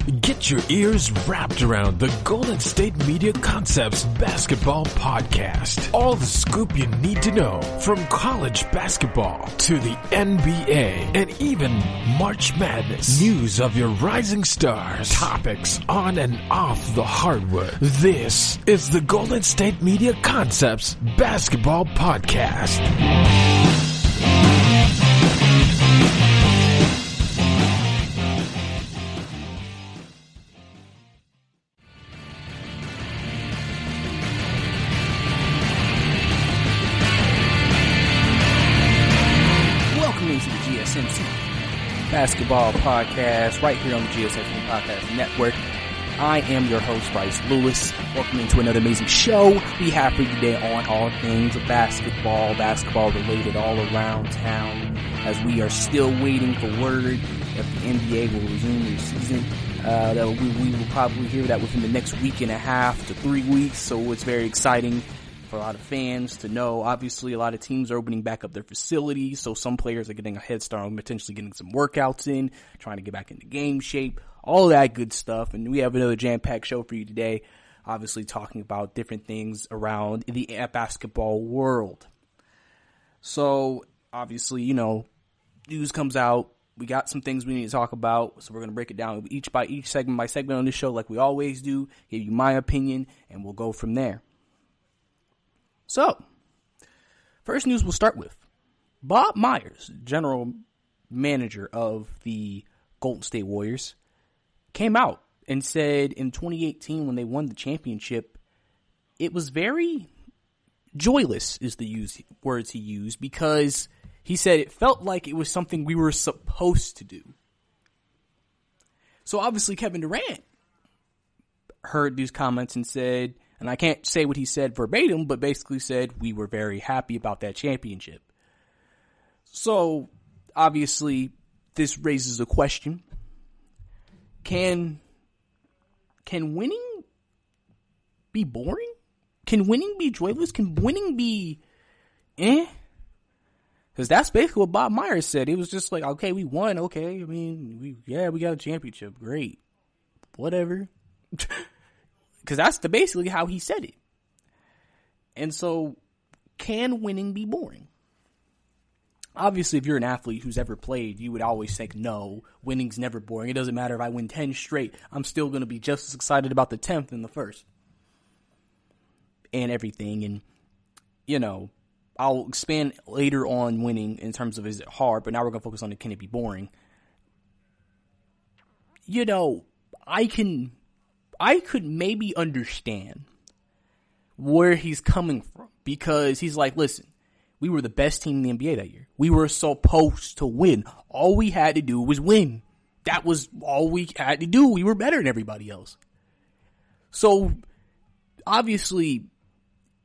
Get your ears wrapped around the Golden State Media Concepts Basketball Podcast. All the scoop you need to know, from college basketball to the NBA and even March Madness. News of your rising stars. Topics on and off the hardwood. This is the Golden State Media Concepts Basketball Podcast. GSMC Basketball Podcast right here on the GSMC Podcast Network. I am your host, Brice Lewis. Welcome into another amazing show we have for you today on all things basketball related all around town, as we are still waiting for word if the NBA will resume their season. We will probably hear that within the next week and a half to 3 weeks, so it's very exciting for a lot of fans to know. Obviously, a lot of teams are opening back up their facilities, so some players are getting a head start on potentially getting some workouts in, trying to get back into game shape, all that good stuff. And we have another jam-packed show for you today, obviously talking about different things around the basketball world. So, obviously, news comes out. We got some things we need to talk about, so we're going to break it down segment by segment on this show like we always do, give you my opinion, and we'll go from there. So, first news we'll start with. Bob Myers, general manager of the Golden State Warriors, came out and said in 2018 when they won the championship, it was very joyless is the words he used, because he said it felt like it was something we were supposed to do. So obviously Kevin Durant heard these comments and said, and I can't say what he said verbatim, but basically said, we were very happy about that championship. So, obviously, this raises a question. Can winning be boring? Can winning be joyless? Can winning be Because that's basically what Bob Myers said. It was just like, okay, we won. Okay, I mean, we got a championship. Great. Whatever. Because that's basically how he said it. And so, can winning be boring? Obviously, if you're an athlete who's ever played, you would always think, no, winning's never boring. It doesn't matter if I win 10 straight. I'm still going to be just as excited about the 10th and the first. And everything. And, I'll expand later on winning in terms of is it hard, but now we're going to focus on can it be boring? I could maybe understand where he's coming from, because he's like, listen, we were the best team in the NBA that year. We were supposed to win. All we had to do was win. That was all we had to do. We were better than everybody else. So, obviously,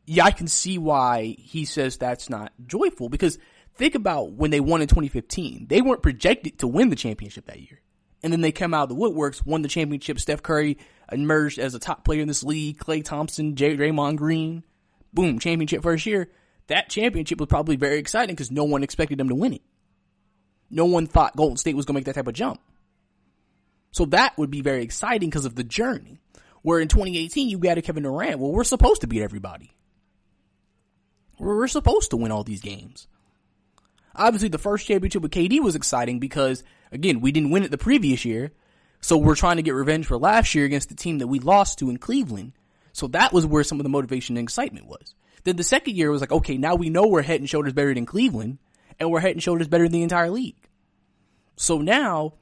yeah, I can see why he says that's not joyful, because think about when they won in 2015. They weren't projected to win the championship that year. And then they come out of the woodworks, won the championship. Steph Curry emerged as a top player in this league. Klay Thompson, Draymond Green. Boom, championship first year. That championship was probably very exciting because no one expected them to win it. No one thought Golden State was going to make that type of jump. So that would be very exciting because of the journey. Where in 2018, you got Kevin Durant. Well, we're supposed to beat everybody. We're supposed to win all these games. Obviously, the first championship with KD was exciting because, again, we didn't win it the previous year. So we're trying to get revenge for last year against the team that we lost to in Cleveland. So that was where some of the motivation and excitement was. Then the second year was like, okay, now we know we're head and shoulders better than Cleveland, and we're head and shoulders better than the entire league. So now,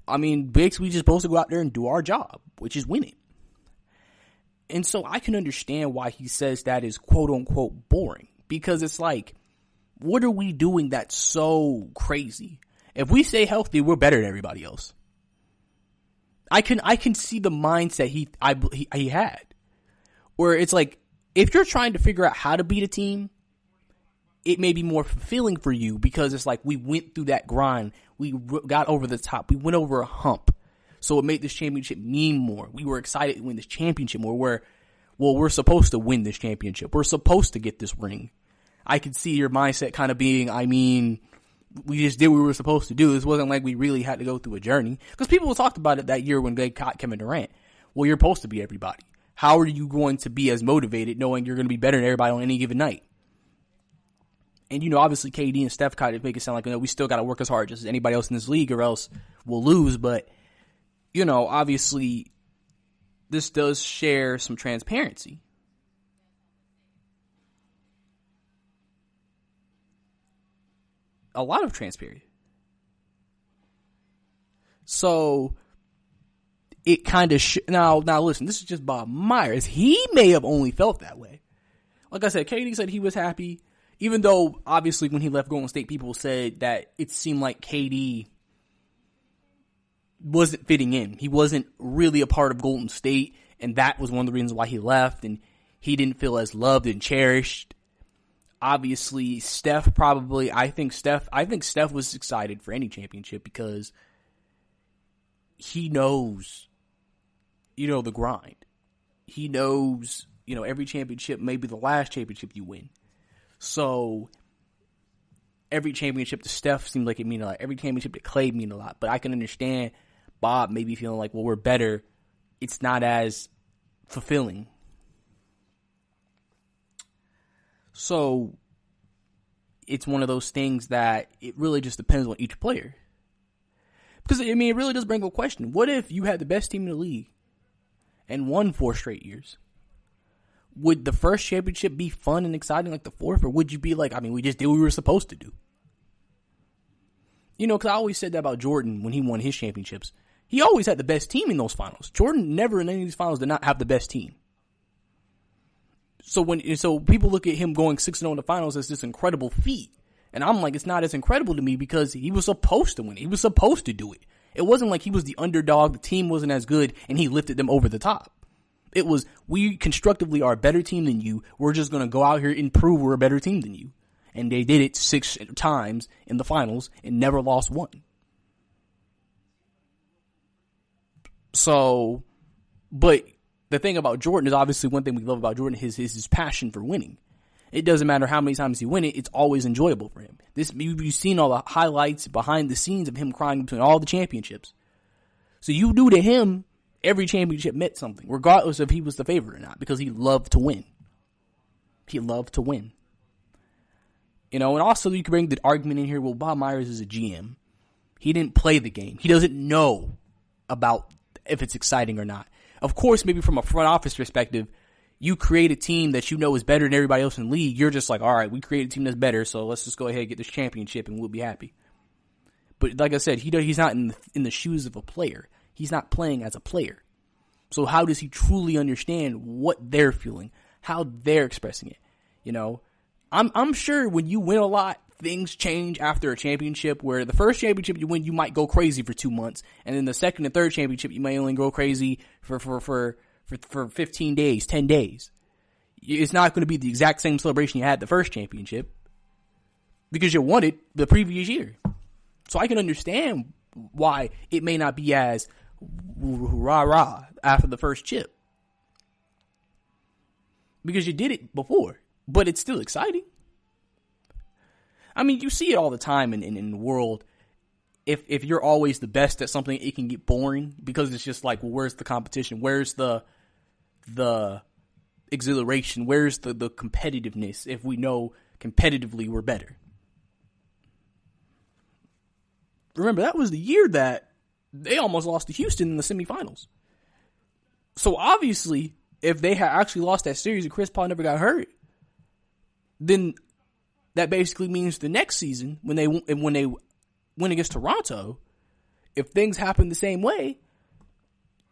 I mean, basically we're just supposed to go out there and do our job, which is winning. And so I can understand why he says that is quote unquote boring, because it's like, what are we doing that's so crazy? If we stay healthy, we're better than everybody else. I can see the mindset he had, where it's like, if you're trying to figure out how to beat a team, it may be more fulfilling for you, because it's like, we went through that grind. We got over the top. We went over a hump. So it made this championship mean more. We were excited to win this championship more, we're supposed to win this championship. We're supposed to get this ring. I could see your mindset kind of being, we just did what we were supposed to do. This wasn't like we really had to go through a journey. Because people talked about it that year when they caught Kevin Durant. Well, you're supposed to be everybody. How are you going to be as motivated knowing you're going to be better than everybody on any given night? And, you know, obviously KD and Steph kind of make it sound like, you know, we still got to work as hard just as anybody else in this league or else we'll lose. But, you know, obviously this does share some transparency. A lot of transparency. So it kind of now listen, this is just Bob Myers. He may have only felt that way. Like I said, KD said he was happy, even though obviously when he left Golden State, people said that it seemed like KD wasn't fitting in. He wasn't really a part of Golden State, and that was one of the reasons why he left, and he didn't feel as loved and cherished. Obviously, Steph probably, I think Steph was excited for any championship because he knows, you know, the grind. He knows, you know, every championship may be the last championship you win. So every championship to Steph seems like it means a lot. Every championship to Clay mean a lot. But I can understand Bob maybe feeling like, well, we're better. It's not as fulfilling. So it's one of those things that it really just depends on each player. Because, I mean, it really does bring up a question. What if you had the best team in the league and won 4 straight years? Would the first championship be fun and exciting like the fourth? Or would you be like, I mean, we just did what we were supposed to do? You know, because I always said that about Jordan when he won his championships. He always had the best team in those finals. Jordan never in any of these finals did not have the best team. So people look at him going 6-0 in the finals as this incredible feat. And I'm like, it's not as incredible to me because he was supposed to win it. He was supposed to do it. It wasn't like he was the underdog, the team wasn't as good, and he lifted them over the top. It was, we constructively are a better team than you. We're just going to go out here and prove we're a better team than you. And they did it 6 times in the finals and never lost one. So, but the thing about Jordan is obviously one thing we love about Jordan is his passion for winning. It doesn't matter how many times he win it, it's always enjoyable for him. You've seen all the highlights behind the scenes of him crying between all the championships. So you knew to him, every championship meant something, regardless if he was the favorite or not, because he loved to win. He loved to win. You know, and also you can bring the argument in here, well, Bob Myers is a GM. He didn't play the game. He doesn't know about if it's exciting or not. Of course, maybe from a front office perspective, you create a team that you know is better than everybody else in the league. You're just like, all right, we create a team that's better, so let's just go ahead and get this championship and we'll be happy. But like I said, he's not in the shoes of a player. He's not playing as a player. So how does he truly understand what they're feeling, how they're expressing it? You know, I'm sure when you win a lot, things change after a championship, where the first championship you win, you might go crazy for 2 months. And then the second and third championship, you may only go crazy for 15 days, 10 days. It's not going to be the exact same celebration you had the first championship because you won it the previous year. So I can understand why it may not be as rah-rah after the first chip. Because you did it before, but it's still exciting. I mean, you see it all the time in the world. If you're always the best at something, it can get boring because it's just like, well, where's the competition? Where's the exhilaration? Where's the competitiveness if we know competitively we're better? Remember, that was the year that they almost lost to Houston in the semifinals. So obviously, if they had actually lost that series and Chris Paul never got hurt, then that basically means the next season when they win against Toronto, if things happen the same way,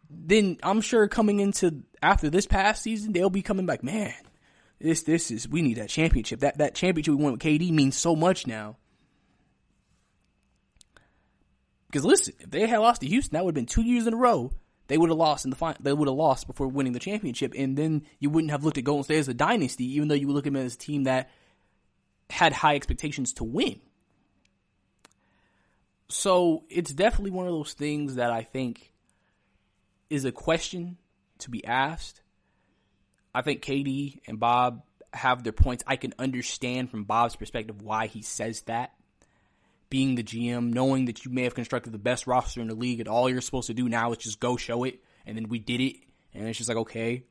then I'm sure coming into after this past season, they'll be coming back, man, this is, we need that championship. That championship we won with KD means so much now. Because listen, if they had lost to Houston, that would have been 2 years in a row. They would have lost in the final. They would have lost before winning the championship, and then you wouldn't have looked at Golden State as a dynasty, even though you would look at them as a team that had high expectations to win. So it's definitely one of those things that I think is a question to be asked. I think KD and Bob have their points. I can understand from Bob's perspective why he says that, being the GM, knowing that you may have constructed the best roster in the league, and all you're supposed to do now is just go show it, and then we did it, and it's just like, okay.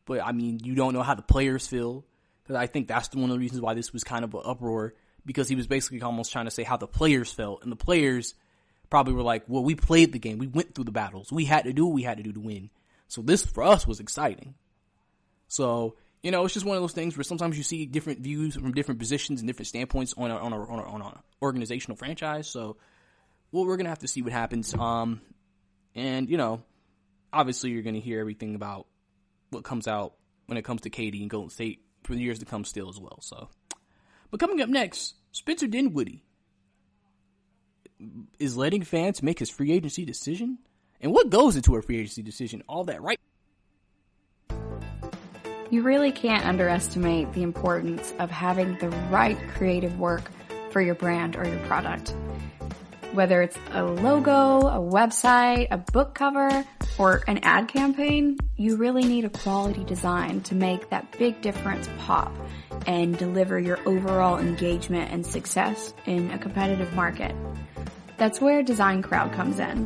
But, I mean, you don't know how the players feel, because I think that's one of the reasons why this was kind of an uproar, because he was basically almost trying to say how the players felt, and the players probably were like, well, we played the game, we went through the battles, we had to do what we had to do to win. So this, for us, was exciting. So, you know, it's just one of those things where sometimes you see different views from different positions and different standpoints on a organizational franchise. So, well, we're gonna have to see what happens. And you know, obviously, you're gonna hear everything about what comes out when it comes to KD and Golden State for the years to come still as well. So, but coming up next, Spencer Dinwiddie is letting fans make his free agency decision, and what goes into a free agency decision? All that, right? You really can't underestimate the importance of having the right creative work for your brand or your product. Whether it's a logo, a website, a book cover, or an ad campaign, you really need a quality design to make that big difference pop and deliver your overall engagement and success in a competitive market. That's where Design Crowd comes in.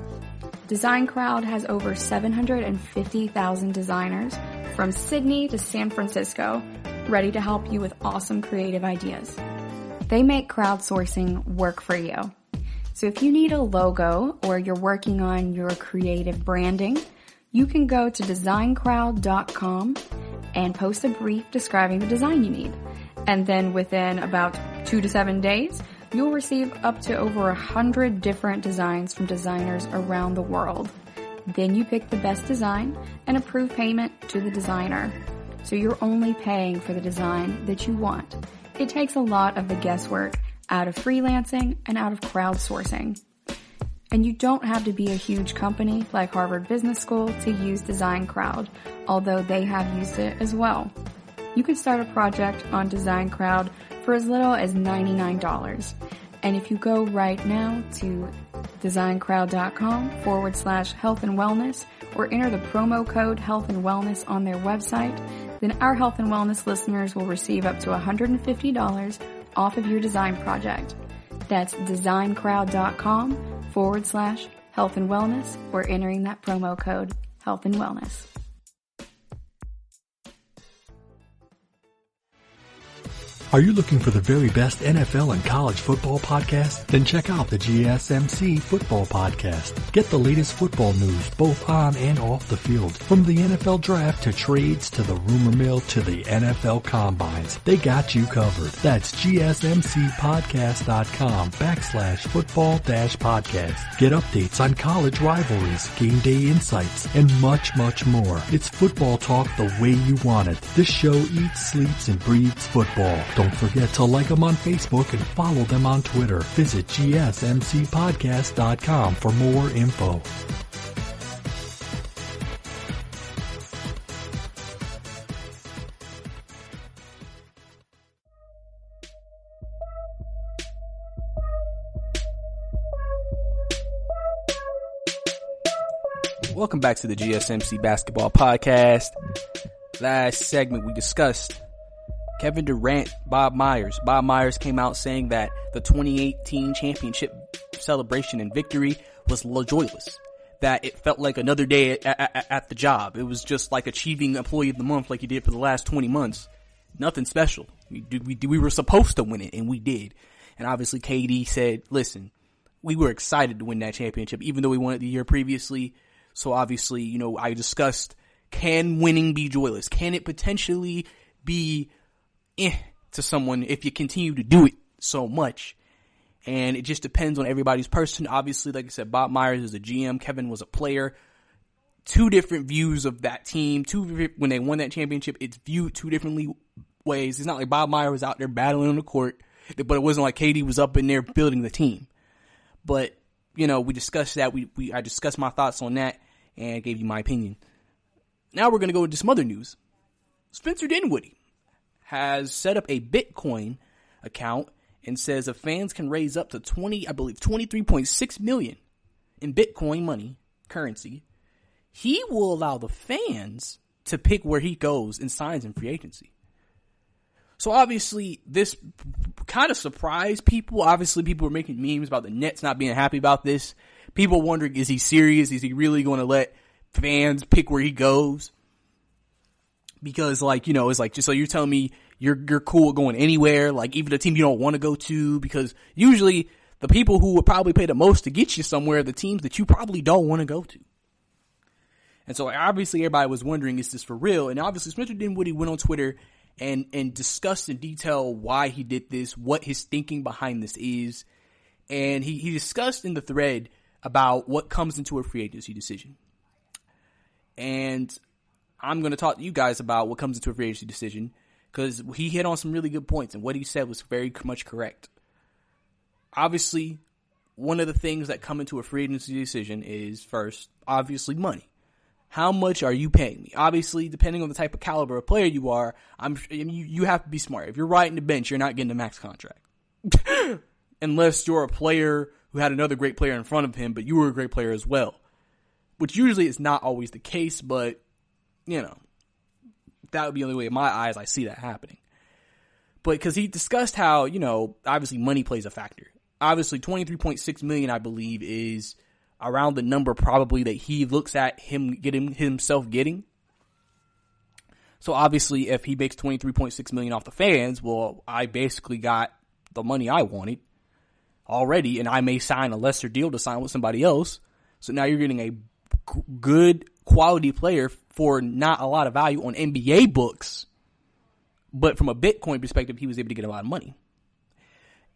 Design Crowd has over 750,000 designers from Sydney to San Francisco, ready to help you with awesome creative ideas. They make crowdsourcing work for you. So if you need a logo or you're working on your creative branding, you can go to designcrowd.com and post a brief describing the design you need. And then within about 2 to 7 days, you'll receive up to over 100 different designs from designers around the world. Then you pick the best design and approve payment to the designer. So you're only paying for the design that you want. It takes a lot of the guesswork out of freelancing and out of crowdsourcing. And you don't have to be a huge company like Harvard Business School to use Design Crowd, although they have used it as well. You can start a project on Design Crowd for as little as $99. And if you go right now to designcrowd.com/health and wellness or enter the promo code health and wellness on their website, then our health and wellness listeners will receive up to $150 off of your design project. That's designcrowd.com/health and wellness or entering that promo code health and wellness. Are you looking for the very best NFL and college football podcast? Then check out the GSMC Football Podcast. Get the latest football news both on and off the field. From the NFL Draft to trades to the rumor mill to the NFL Combines, they got you covered. That's GSMCpodcast.com/football-podcast. Get updates on college rivalries, game day insights, and much, much more. It's football talk the way you want it. This show eats, sleeps, and breathes football. Don't forget to like them on Facebook and follow them on Twitter. Visit GSMCpodcast.com for more info. Welcome back to the GSMC Basketball Podcast. Last segment we discussed Kevin Durant, Bob Myers. Bob Myers came out saying that the 2018 championship celebration and victory was joyless. That it felt like another day at the job. It was just like achieving Employee of the Month like you did for the last 20 months. Nothing special. We were supposed to win it, and we did. And obviously KD said, listen, we were excited to win that championship, even though we won it the year previously. So obviously, you know, I discussed, can winning be joyless? Can it potentially be to someone if you continue to do it so much? And it just depends on everybody's person. Obviously, like I said, Bob Myers is a GM. Kevin was a player. Two different views of that team. When they won that championship, it's viewed two different ways. It's not like Bob Myers was out there battling on the court, but it wasn't like KD was up in there building the team. But, you know, we discussed that. I discussed my thoughts on that and gave you my opinion. Now we're going to go into some other news. Spencer Dinwiddie has set up a Bitcoin account and says if fans can raise up to 23.6 million in Bitcoin money, currency, he will allow the fans to pick where he goes and signs in free agency. So obviously this kind of surprised people. Obviously people were making memes about the Nets not being happy about this. People wondering, is he serious? Is he really going to let fans pick where he goes? Because like, you know, it's like, just so you're telling me you're cool with going anywhere, like even a team you don't want to go to, because usually the people who would probably pay the most to get you somewhere are the teams that you probably don't want to go to. And so obviously everybody was wondering, is this for real? And obviously Spencer Dinwiddie went on Twitter and discussed in detail why he did this, what his thinking behind this is. And he discussed in the thread about what comes into a free agency decision. And I'm going to talk to you guys about what comes into a free agency decision, because he hit on some really good points and what he said was very much correct. Obviously, one of the things that come into a free agency decision is, first, obviously money. How much are you paying me? Obviously, depending on the type of caliber of player you are, you have to be smart. If you're riding the bench, you're not getting a max contract. Unless you're a player who had another great player in front of him, but you were a great player as well. Which usually is not always the case, but, you know, that would be the only way in my eyes I see that happening. But because he discussed how, you know, obviously money plays a factor. Obviously, $23.6 million, I believe, is around the number probably that he looks at himself getting. So obviously, if he makes $23.6 million off the fans, well, I basically got the money I wanted already, and I may sign a lesser deal to sign with somebody else. So now you're getting a good quality player for not a lot of value on NBA books. But from a Bitcoin perspective, he was able to get a lot of money.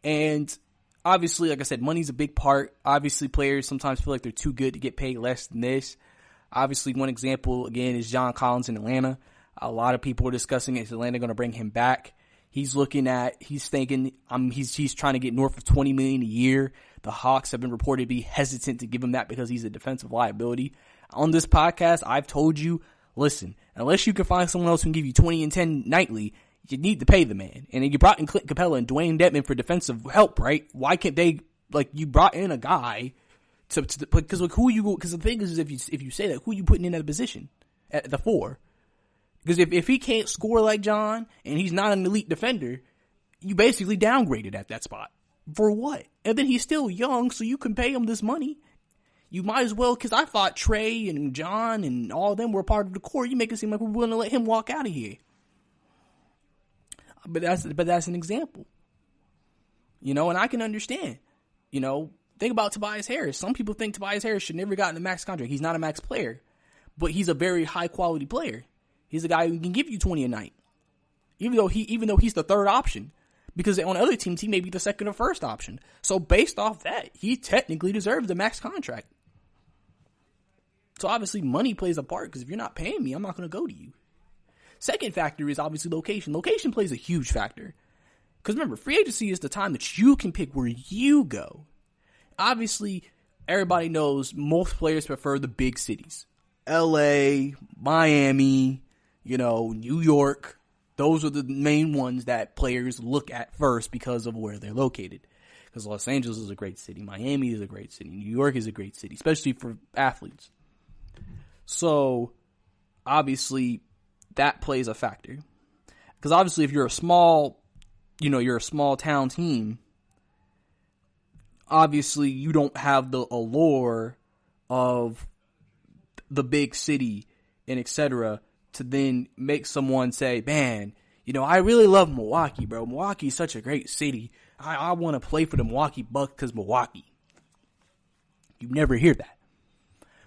And obviously, like I said, money's a big part. Obviously, players sometimes feel like they're too good to get paid less than this. Obviously, one example, again, is John Collins in Atlanta. A lot of people are discussing, is Atlanta going to bring him back? He's thinking, he's trying to get north of $20 million a year. The Hawks have been reported to be hesitant to give him that because he's a defensive liability. On this podcast, I've told you, listen, unless you can find someone else who can give you 20 and 10 nightly, you need to pay the man. And then you brought in Clint Capella and Dwayne Dedman for defensive help, right? Why can't they, like, you brought in a guy because like because the thing is if you say that, who are you putting in that position at the 4? Because if he can't score like John and he's not an elite defender, you basically downgraded at that spot. For what? And then he's still young, so you can pay him this money. You might as well, because I thought Trey and John and all of them were part of the core. You make it seem like we're willing to let him walk out of here. But that's an example. You know, and I can understand. You know, think about Tobias Harris. Some people think Tobias Harris should never gotten a max contract. He's not a max player, but he's a very high quality player. He's a guy who can give you 20 a night, even though he's the third option, because on other teams he may be the second or first option. So based off that, he technically deserves the max contract. So obviously money plays a part, because if you're not paying me, I'm not going to go to you. Second factor is obviously location. Location plays a huge factor. Because remember, free agency is the time that you can pick where you go. Obviously, everybody knows most players prefer the big cities. LA, Miami, you know, New York. Those are the main ones that players look at first because of where they're located. Because Los Angeles is a great city. Miami is a great city. New York is a great city, especially for athletes. So, obviously, that plays a factor. Because obviously, if you're a small town team, obviously you don't have the allure of the big city and etc. to then make someone say, man, you know, I really love Milwaukee, bro. Milwaukee's such a great city. I want to play for the Milwaukee Bucks because Milwaukee. You never hear that.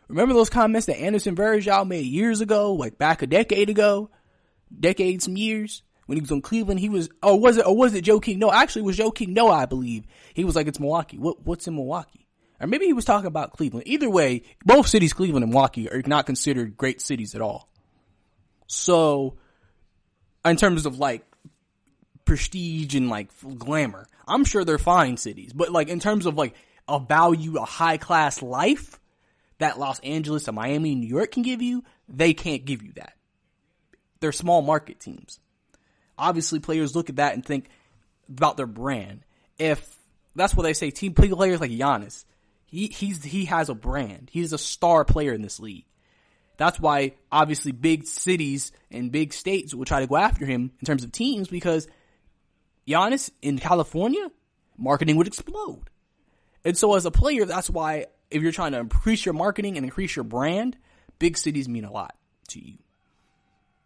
Remember those comments that Anderson Varejao made years ago, like back a decade ago, some years, when he was on Cleveland? He was, was it Joe King? No, actually it was Joe King Noah, I believe. He was like, it's Milwaukee. What's in Milwaukee? Or maybe he was talking about Cleveland. Either way, both cities, Cleveland and Milwaukee, are not considered great cities at all. So, in terms of like prestige and like glamour, I'm sure they're fine cities. But like in terms of like a value, a high class life that Los Angeles and Miami and New York can give you, they can't give you that. They're small market teams. Obviously, players look at that and think about their brand. If that's what they say, team players like Giannis, he has a brand. He's a star player in this league. That's why obviously big cities and big states will try to go after him in terms of teams, because Giannis in California, marketing would explode. And so as a player, that's why if you're trying to increase your marketing and increase your brand, big cities mean a lot to you.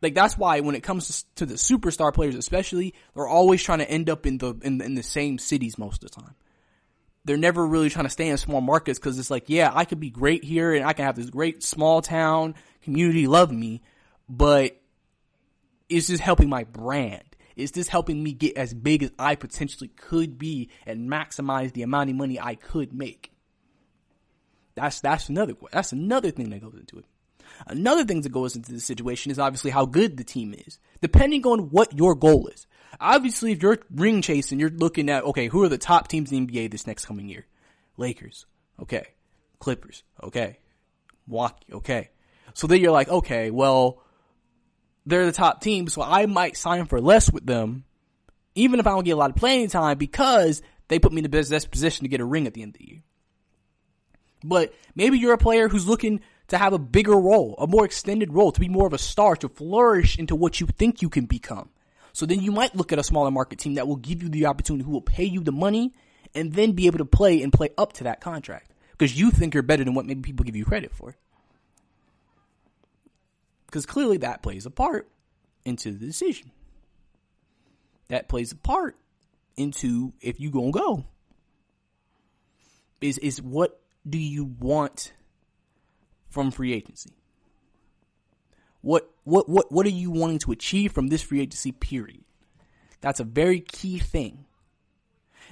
Like, that's why when it comes to the superstar players especially, they're always trying to end up in the same cities most of the time. They're never really trying to stay in small markets because it's like, yeah, I could be great here and I can have this great small town community love me, but is this helping my brand? Is this helping me get as big as I potentially could be and maximize the amount of money I could make? That's another thing that goes into it. Another thing that goes into this situation is obviously how good the team is, depending on what your goal is. Obviously, if you're ring chasing, you're looking at, okay, who are the top teams in the NBA this next coming year? Lakers, okay. Clippers, okay. Milwaukee, okay. So then you're like, okay, well, they're the top team, so I might sign for less with them, even if I don't get a lot of playing time, because they put me in the best position to get a ring at the end of the year. But maybe you're a player who's looking to have a bigger role, a more extended role, to be more of a star, to flourish into what you think you can become. So then you might look at a smaller market team that will give you the opportunity, who will pay you the money, and then be able to play up to that contract. Because you think you're better than what maybe people give you credit for. Because clearly that plays a part into the decision. That plays a part into if you gonna go. Is what do you want from free agency? What are you wanting to achieve from this free agency period? That's a very key thing.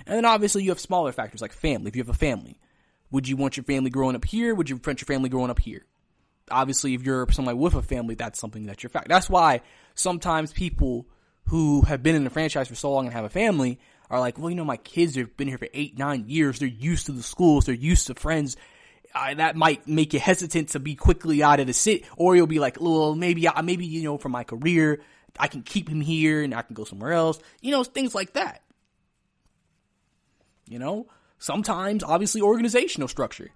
And then obviously you have smaller factors like family. If you have a family, would you want your family growing up here? Would you want your family growing up here? Obviously, if you're somebody with a family, that's something that's your fact. That's why sometimes people who have been in the franchise for so long and have a family are like, well, my kids have been here for 8-9 years. They're used to the schools. They're used to friends. That might make you hesitant to be quickly out of the city. Or you'll be like, well, maybe, for my career, I can keep him here and I can go somewhere else. Things like that. Sometimes, obviously, organizational structure.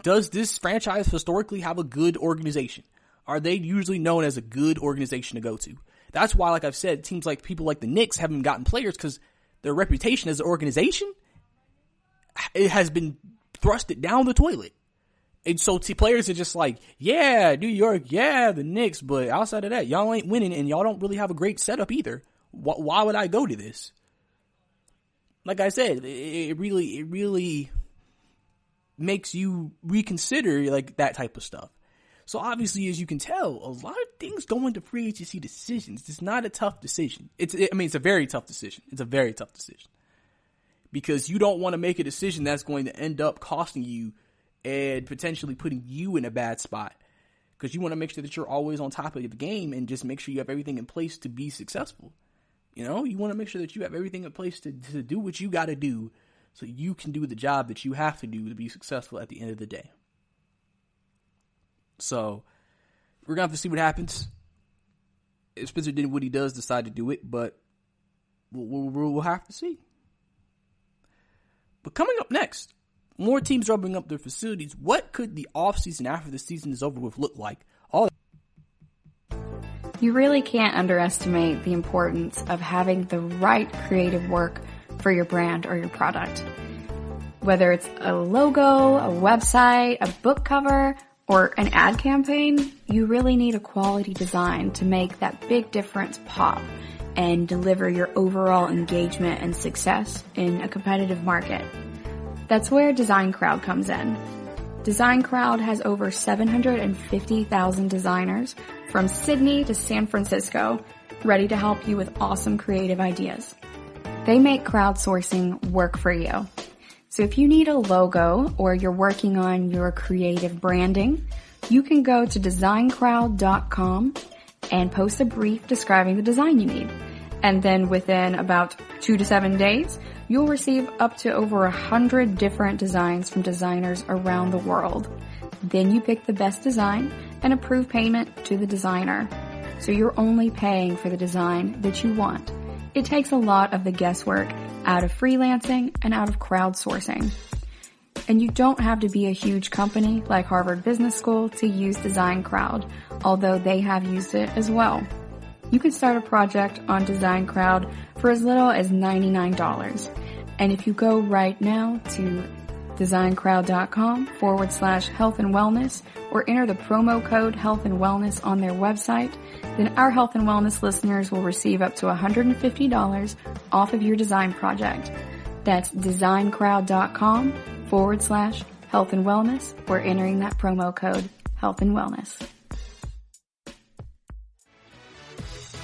Does this franchise historically have a good organization? Are they usually known as a good organization to go to? That's why, like I've said, teams like people like the Knicks haven't gotten players because their reputation as an organization, it has been thrusted down the toilet. And so players are just like, yeah, New York, yeah, the Knicks, but outside of that, y'all ain't winning and y'all don't really have a great setup either. Why would I go to this? Like I said, it really makes you reconsider like that type of stuff. So obviously, as you can tell, a lot of things go into free agency decisions. It's not a tough decision. It's a very tough decision. It's a very tough decision. Because you don't want to make a decision that's going to end up costing you and potentially putting you in a bad spot. Because you want to make sure that you're always on top of the game and just make sure you have everything in place to be successful. You want to make sure that you have everything in place to do what you got to do so you can do the job that you have to do to be successful at the end of the day. So we're going to have to see what happens. If Spencer Dinwiddle does decide to do it, but we'll have to see. But coming up next, more teams rubbing up their facilities. What could the offseason after the season is over with look like? You really can't underestimate the importance of having the right creative work for your brand or your product. Whether it's a logo, a website, a book cover, or an ad campaign, you really need a quality design to make that big difference pop and deliver your overall engagement and success in a competitive market. That's where Design Crowd comes in. Design Crowd has over 750,000 designers from Sydney to San Francisco ready to help you with awesome creative ideas. They make crowdsourcing work for you. So if you need a logo or you're working on your creative branding, you can go to designcrowd.com and post a brief describing the design you need. And then within about 2 to 7 days, you'll receive up to over 100 different designs from designers around the world. Then you pick the best design and approve payment to the designer. So you're only paying for the design that you want. It takes a lot of the guesswork out of freelancing and out of crowdsourcing. And you don't have to be a huge company like Harvard Business School to use Design Crowd, although they have used it as well. You can start a project on Design Crowd for as little as $99. And if you go right now to designcrowd.com/health and wellness or enter the promo code health and wellness on their website, then our health and wellness listeners will receive up to $150 off of your design project. That's designcrowd.com/health and wellness or entering that promo code health and wellness.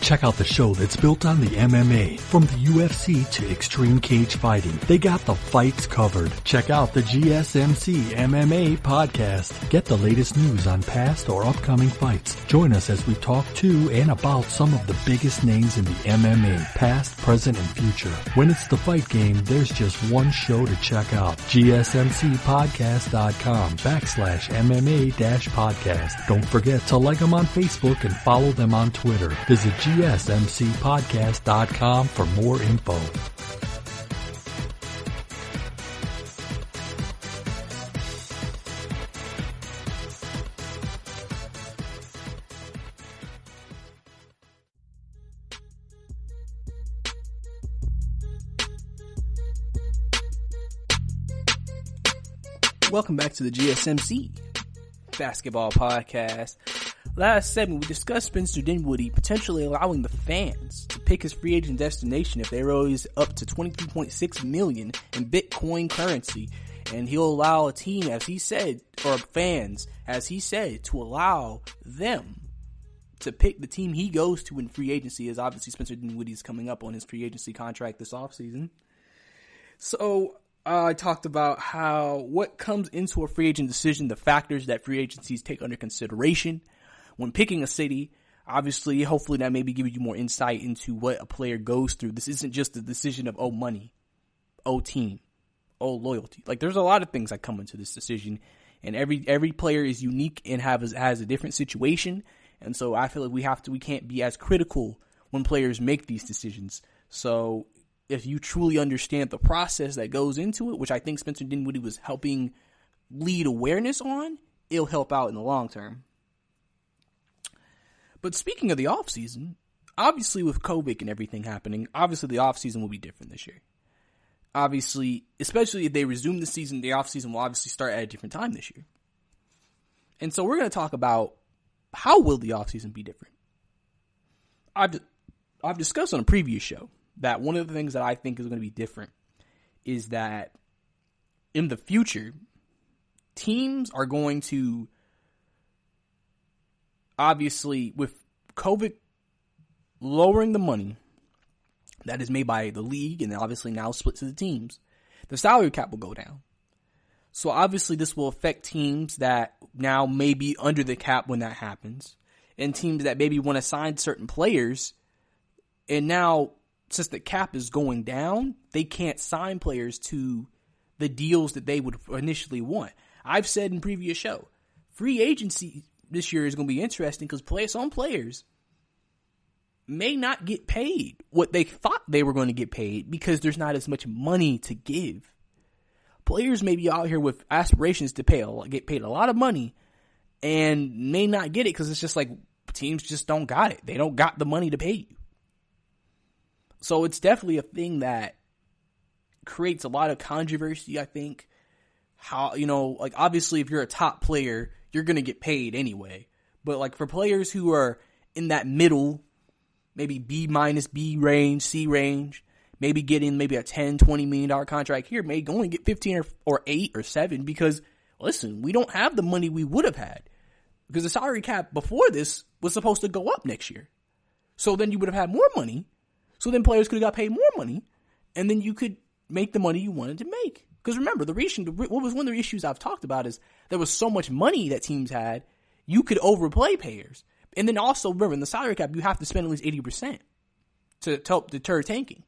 Check out the show that's built on the MMA, from the UFC to extreme cage fighting. They got the fights covered. Check out the GSMC MMA podcast. Get the latest news on past or upcoming fights. Join us as we talk to and about some of the biggest names in the MMA, past, present, and future. When it's the fight game, there's just one show to check out. GSMCpodcast.com/MMA-podcast. Don't forget to like them on Facebook and follow them on Twitter. Visit GSMCpodcast.com for more info. Welcome back to the GSMC Basketball Podcast. Last segment, we discussed Spencer Dinwiddle potentially allowing the fans to pick his free agent destination if they raise up to $23.6 million in Bitcoin currency. And he'll allow a team, as he said, or fans, as he said, to allow them to pick the team he goes to in free agency, as obviously Spencer Dinwiddle is coming up on his free agency contract this offseason. So I talked about what comes into a free agent decision, the factors that free agencies take under consideration when picking a city. Obviously, hopefully that maybe gives you more insight into what a player goes through. This isn't just a decision of, money, team, loyalty. Like, there's a lot of things that come into this decision, and every player is unique and has a different situation. And so I feel like we can't be as critical when players make these decisions. So if you truly understand the process that goes into it, which I think Spencer Dinwiddie was helping lead awareness on, it'll help out in the long term. But speaking of the offseason, obviously with COVID and everything happening, obviously the offseason will be different this year. Obviously, especially if they resume the season, the offseason will obviously start at a different time this year. And so we're going to talk about how will the offseason be different. I've discussed on a previous show that one of the things that I think is going to be different is that in the future, teams are going to, obviously, with COVID lowering the money that is made by the league and obviously now split to the teams, the salary cap will go down. So obviously this will affect teams that now may be under the cap when that happens, and teams that maybe want to sign certain players. And now, since the cap is going down, they can't sign players to the deals that they would initially want. I've said in previous show, free agency this year is going to be interesting because some players may not get paid what they thought they were going to get paid because there's not as much money to give. Players may be out here with aspirations to get paid a lot of money and may not get it because it's just like teams just don't got it. They don't got the money to pay you. So it's definitely a thing that creates a lot of controversy, I think. Obviously if you're a top player, you're going to get paid anyway. But like for players who are in that middle, maybe B minus B range, C range, maybe getting maybe a $10, $20 million contract here, may only get 15 or 8 or 7 because, listen, we don't have the money we would have had. Because the salary cap before this was supposed to go up next year. So then you would have had more money. So then players could have got paid more money, and then you could make the money you wanted to make. Because remember, what was one of the issues I've talked about is there was so much money that teams had, you could overplay players. And then also, remember, in the salary cap, you have to spend at least 80% to help deter tanking.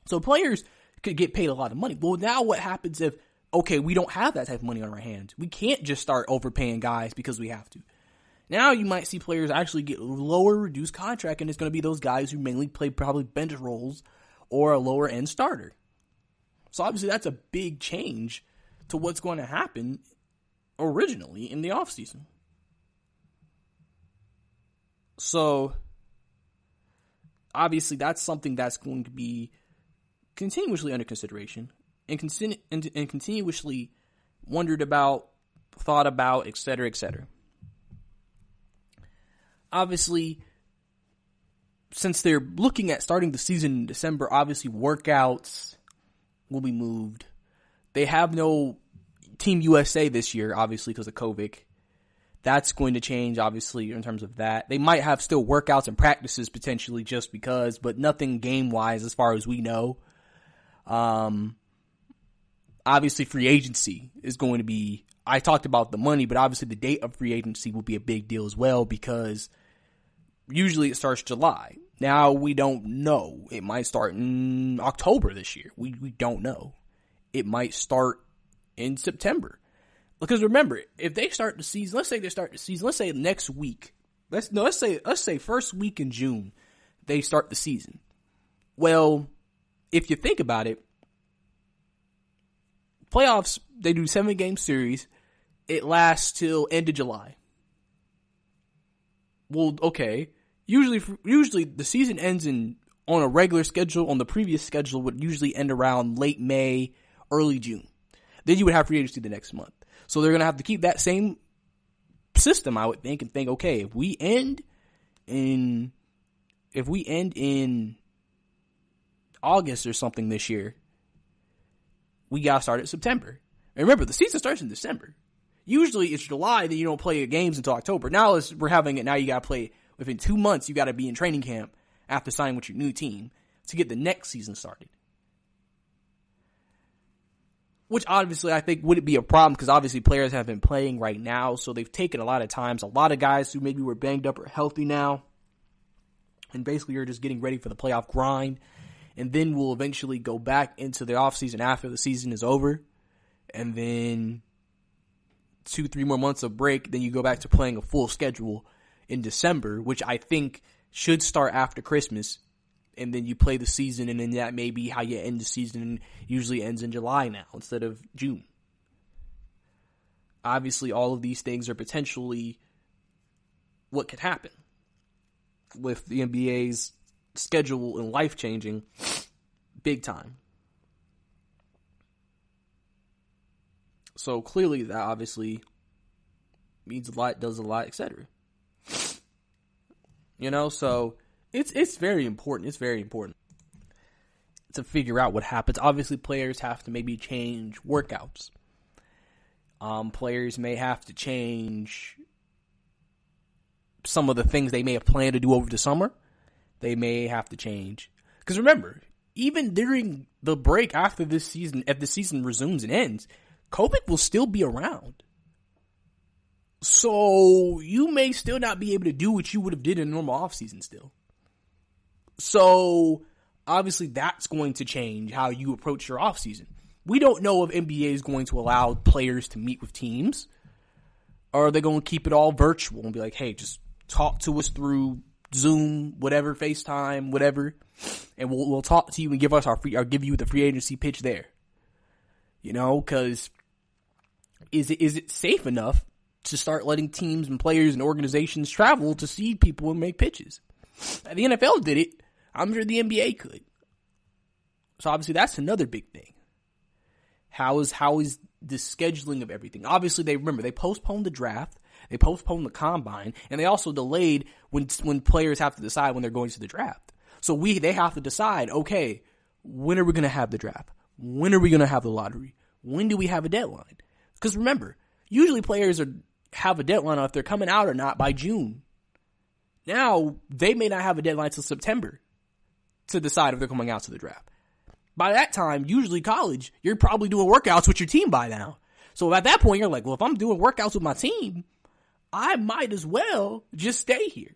So players could get paid a lot of money. Well, now what happens if, we don't have that type of money on our hands? We can't just start overpaying guys because we have to. Now you might see players actually get lower reduced contract, and it's going to be those guys who mainly play probably bench roles or a lower end starter. So obviously that's a big change to what's going to happen originally in the offseason. So obviously that's something that's going to be continuously under consideration and continuously wondered about, thought about, et cetera, et cetera. Obviously, since they're looking at starting the season in December, obviously workouts will be moved. They have no Team USA this year, obviously, because of COVID. That's going to change, obviously, in terms of that. They might have still workouts and practices potentially just because, but nothing game-wise as far as we know. Obviously, free agency is going to be, I talked about the money, but obviously the date of free agency will be a big deal as well because usually it starts July. Now, we don't know. It might start in October this year. We don't know. It might start in September. Because remember, if they start the season, let's say they start the season, let's say next week. Let's say first week in June, they start the season. Well, if you think about it, playoffs, they do 7-game series. It lasts till end of July. Well, okay. Usually the season ends on a regular schedule. On the previous schedule would usually end around late May, early June. Then you would have free agency the next month. So they're going to have to keep that same system, I would think, and think, okay, if we end in August or something this year, we got to start at September. And remember, the season starts in December. Usually it's July, then you don't play games until October. Now we're having it, now you got to play within 2 months, you got to be in training camp after signing with your new team to get the next season started. Which obviously I think wouldn't be a problem because obviously players have been playing right now, so they've taken a lot of times. A lot of guys who maybe were banged up are healthy now, and basically are just getting ready for the playoff grind. And then we'll eventually go back into the offseason after the season is over, and then 2-3 more months of break. Then you go back to playing a full schedule in December, which I think should start after Christmas. And then you play the season, and then that may be how you end the season. Usually ends in July now instead of June. Obviously, all of these things are potentially what could happen with the NBA's schedule and life changing big time. So clearly that obviously means a lot, does a lot, etc. So it's very important. It's very important to figure out what happens. Obviously, players have to maybe change workouts. Players may have to change some of the things they may have planned to do over the summer. They may have to change. Because remember, even during the break after this season, if the season resumes and ends, COVID will still be around. So you may still not be able to do what you would have did in a normal offseason still. So obviously that's going to change how you approach your offseason. We don't know if NBA is going to allow players to meet with teams, or are they going to keep it all virtual and be like, hey, just talk to us through Zoom, whatever, FaceTime, whatever, and we'll talk to you and give you the free agency pitch there. Because is it safe enough to start letting teams and players and organizations travel to see people and make pitches? The NFL did it. I'm sure the NBA could. So obviously that's another big thing. How is the scheduling of everything? Obviously they postponed the draft, they postponed the combine, and they also delayed when players have to decide when they're going to the draft. So they have to decide, okay, when are we going to have the draft? When are we going to have the lottery? When do we have a deadline? Because remember, usually players have a deadline on if they're coming out or not by June. Now, they may not have a deadline till September to decide if they're coming out to the draft. By that time, usually college, you're probably doing workouts with your team by now. So at that point, you're like, well, if I'm doing workouts with my team, I might as well just stay here.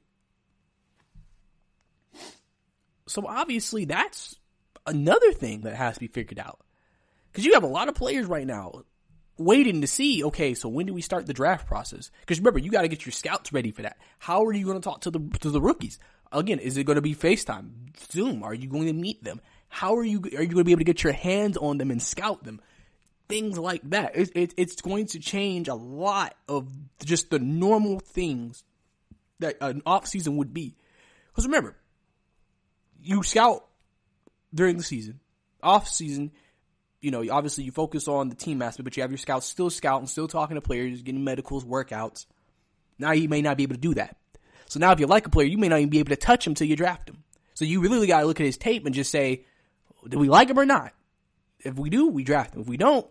So obviously, that's another thing that has to be figured out. Because you have a lot of players right now waiting to see, okay, so when do we start the draft process? Because remember, you got to get your scouts ready for that. How are you going to talk to the rookies? Again, is it going to be FaceTime, Zoom? Are you going to meet them? How are you going to be able to get your hands on them and scout them? Things like that. It's going to change a lot of just the normal things that an off season would be. Because remember, you scout during the season. Off season, obviously you focus on the team aspect, but you have your scouts still scouting, still talking to players, getting medicals, workouts. Now you may not be able to do that. So now if you like a player, you may not even be able to touch him until you draft him. So you really got to look at his tape and just say, do we like him or not? If we do, we draft him. If we don't,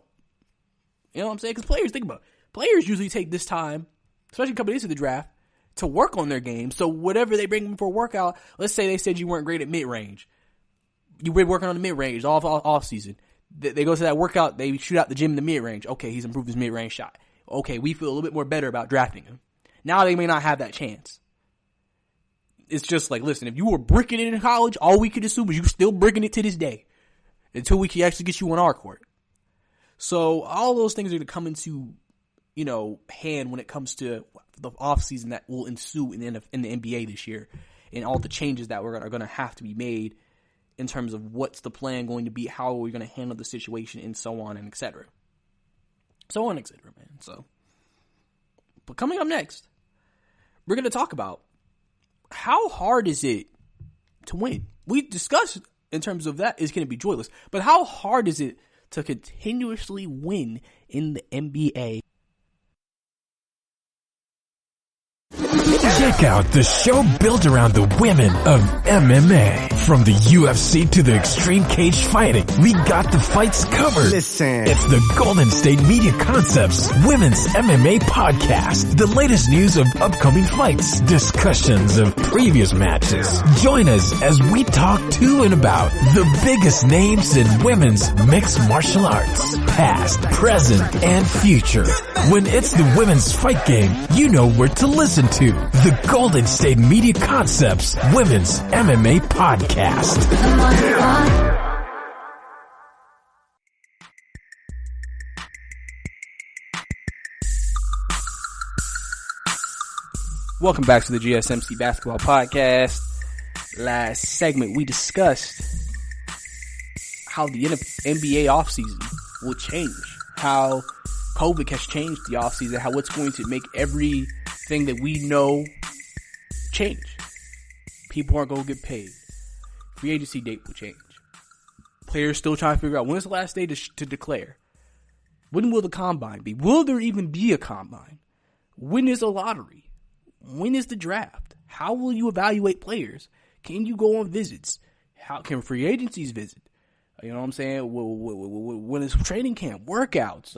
you know what I'm saying? Because players, think about it. Players usually take this time, especially coming into the draft, to work on their game. So whatever they bring them for a workout, let's say they said you weren't great at mid-range. You've been working on the mid-range off season. They go to that workout, they shoot out the gym in the mid-range. Okay, he's improved his mid-range shot. Okay, we feel a little bit more better about drafting him. Now they may not have that chance. It's just like, listen, if you were bricking it in college, all we could assume is you're still bricking it to this day until we can actually get you on our court. So all those things are going to come into, hand when it comes to the offseason that will ensue in the NBA this year, and all the changes that are going to have to be made in terms of what's the plan going to be, how are we going to handle the situation, and so on and et cetera. So on, et cetera, man. So, but coming up next, we're going to talk about how hard is it to win. We discussed in terms of that is going to be joyless, but how hard is it to continuously win in the NBA? Check out the show built around the women of MMA. From the UFC to the extreme cage fighting, we got the fights covered. Listen. It's the Golden State Media Concepts Women's MMA Podcast. The latest news of upcoming fights, discussions of previous matches. Join us as we talk to and about the biggest names in women's mixed martial arts. Past, present, and future. When it's the women's fight game, you know where to listen to. The Golden State Media Concepts Women's MMA Podcast. Welcome back to the GSMC Basketball Podcast. Last segment, we discussed how the NBA offseason will change, how COVID has changed the offseason, how it's going to make everything that we know change. People aren't going to get paid. Free agency date will change. Players still trying to figure out when's the last day to declare. When will the combine be? Will there even be a combine? When is a lottery? When is the draft? How will you evaluate players? Can you go on visits? How can free agencies visit? You know what I'm saying? When is training camp? Workouts?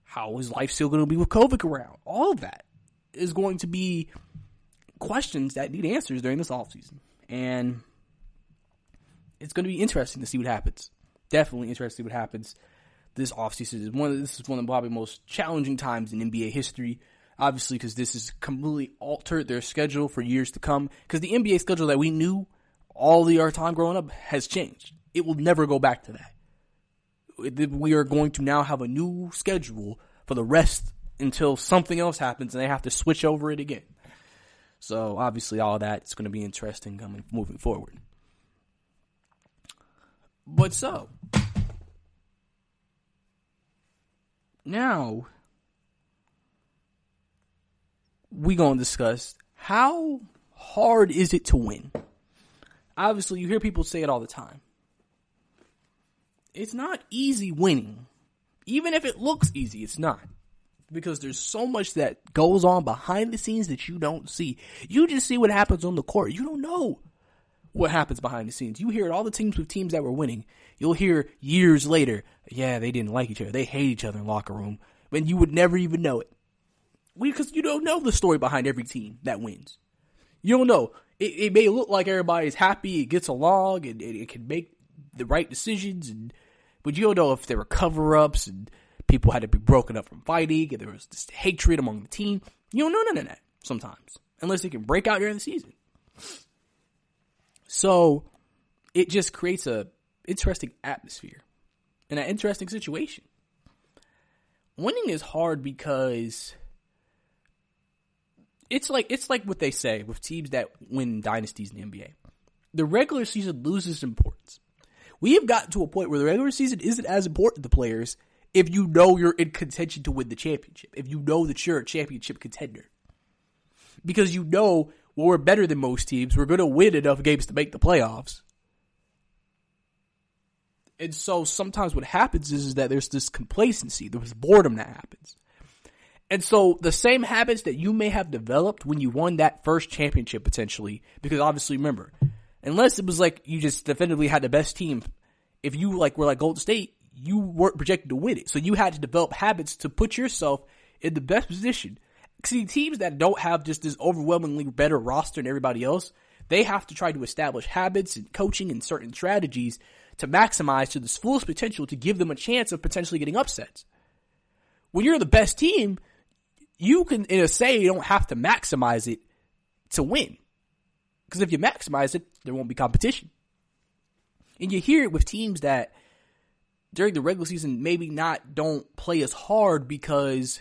How is life still going to be with COVID around? All of that is going to be questions that need answers during this offseason. And it's going to be interesting to see what happens. Definitely interesting to see what happens this offseason. This is one of the probably most challenging times in NBA history. Obviously, because this has completely altered their schedule for years to come. Because the NBA schedule that we knew all our time growing up has changed. It will never go back to that. We are going to now have a new schedule for the rest until something else happens and they have to switch over it again. So obviously all of that is going to be interesting moving forward. But so, now we're going to discuss how hard is it to win. Obviously, you hear people say it all the time. It's not easy winning. Even if it looks easy, it's not. Because there's so much that goes on behind the scenes that you don't see. You just see what happens on the court. You don't know what happens behind the scenes. You hear it all the teams with teams that were winning. You'll hear years later, yeah, they didn't like each other. They hate each other in the locker room. When you would never even know it. Because you don't know the story behind every team that wins. You don't know. It may look like everybody's happy, it gets along, and it can make the right decisions, but you don't know if there were cover-ups and people had to be broken up from fighting, and there was this hatred among the team. You don't know none of that sometimes, unless it can break out during the season. So it just creates a interesting atmosphere and an interesting situation. Winning is hard because it's like what they say with teams that win dynasties in the NBA. The regular season loses importance. We have gotten to a point where the regular season isn't as important to players if you know you're in contention to win the championship, if you know that you're a championship contender. Because you know well, we're better than most teams. We're going to win enough games to make the playoffs. And so sometimes what happens is that there's this complacency, there's boredom that happens. And so the same habits that you may have developed when you won that first championship potentially, because obviously remember, unless it was like you just definitively had the best team, if you like were like Golden State, you weren't projected to win it. So you had to develop habits to put yourself in the best position. See, teams that don't have just this overwhelmingly better roster than everybody else, they have to try to establish habits and coaching and certain strategies to maximize to this fullest potential to give them a chance of potentially getting upsets. When you're the best team, you can, in a say, you don't have to maximize it to win. Because if you maximize it, there won't be competition. And you hear it with teams that during the regular season maybe don't play as hard because,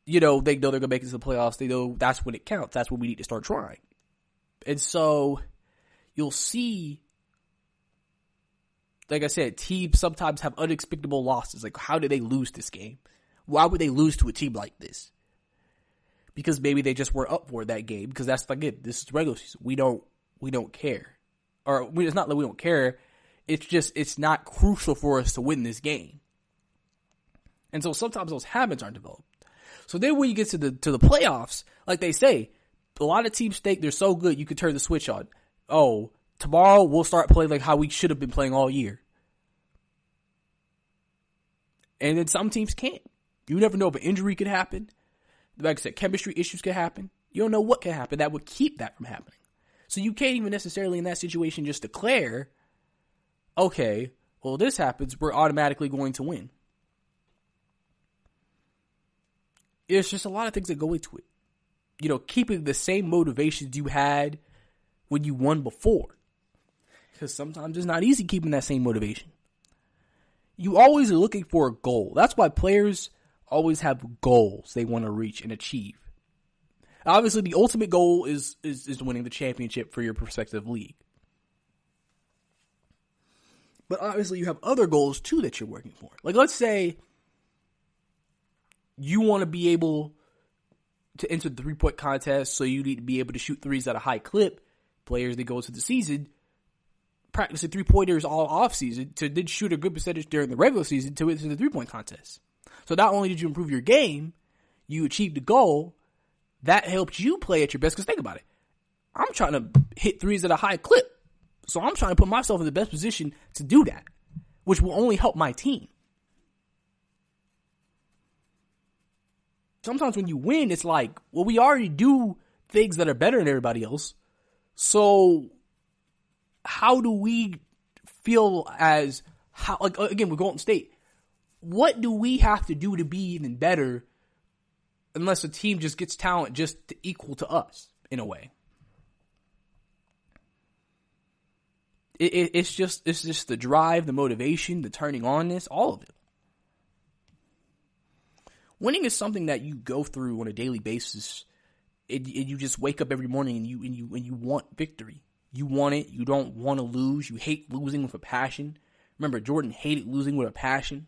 you know, they know they're going to make it to the playoffs. They know that's when it counts. That's when we need to start trying. And so you'll see, like I said, teams sometimes have unexpectable losses. Like, how did they lose this game? Why would they lose to a team like this? Because maybe they just weren't up for that game. Because that's like it. This is regular season. We don't care. Or it's not that we don't care. It's just, it's not crucial for us to win this game. And so sometimes those habits aren't developed. So then when you get to the playoffs, like they say, a lot of teams think they're so good you can turn the switch on. Oh, tomorrow we'll start playing like how we should have been playing all year. And then some teams can't. You never know if an injury could happen. Like I said, chemistry issues could happen. You don't know what could happen that would keep that from happening. So you can't even necessarily in that situation just declare, okay, well, this happens, we're automatically going to win. There's just a lot of things that go into it. You know, keeping the same motivations you had when you won before. Because sometimes it's not easy keeping that same motivation. You always are looking for a goal. That's why players always have goals they want to reach and achieve. Obviously, the ultimate goal is winning the championship for your respective league. But obviously, you have other goals, too, that you're working for. Like, let's say you want to be able to enter the three-point contest, so you need to be able to shoot threes at a high clip. Players that go into the season practicing three-pointers all off-season to then shoot a good percentage during the regular season to enter the three-point contest. So not only did you improve your game, you achieved the goal. That helped you play at your best. Because think about it. I'm trying to hit threes at a high clip. So I'm trying to put myself in the best position to do that, which will only help my team. Sometimes when you win, it's like, well, we already do things that are better than everybody else. So how do we feel as, how, like, again, we're Golden State. What do we have to do to be even better unless a team just gets talent just to equal to us in a way? It's just the drive, the motivation, the turning on this, all of it. Winning is something that you go through on a daily basis. And you just wake up every morning and you want victory. You want it. You don't want to lose. You hate losing with a passion. Remember, Jordan hated losing with a passion.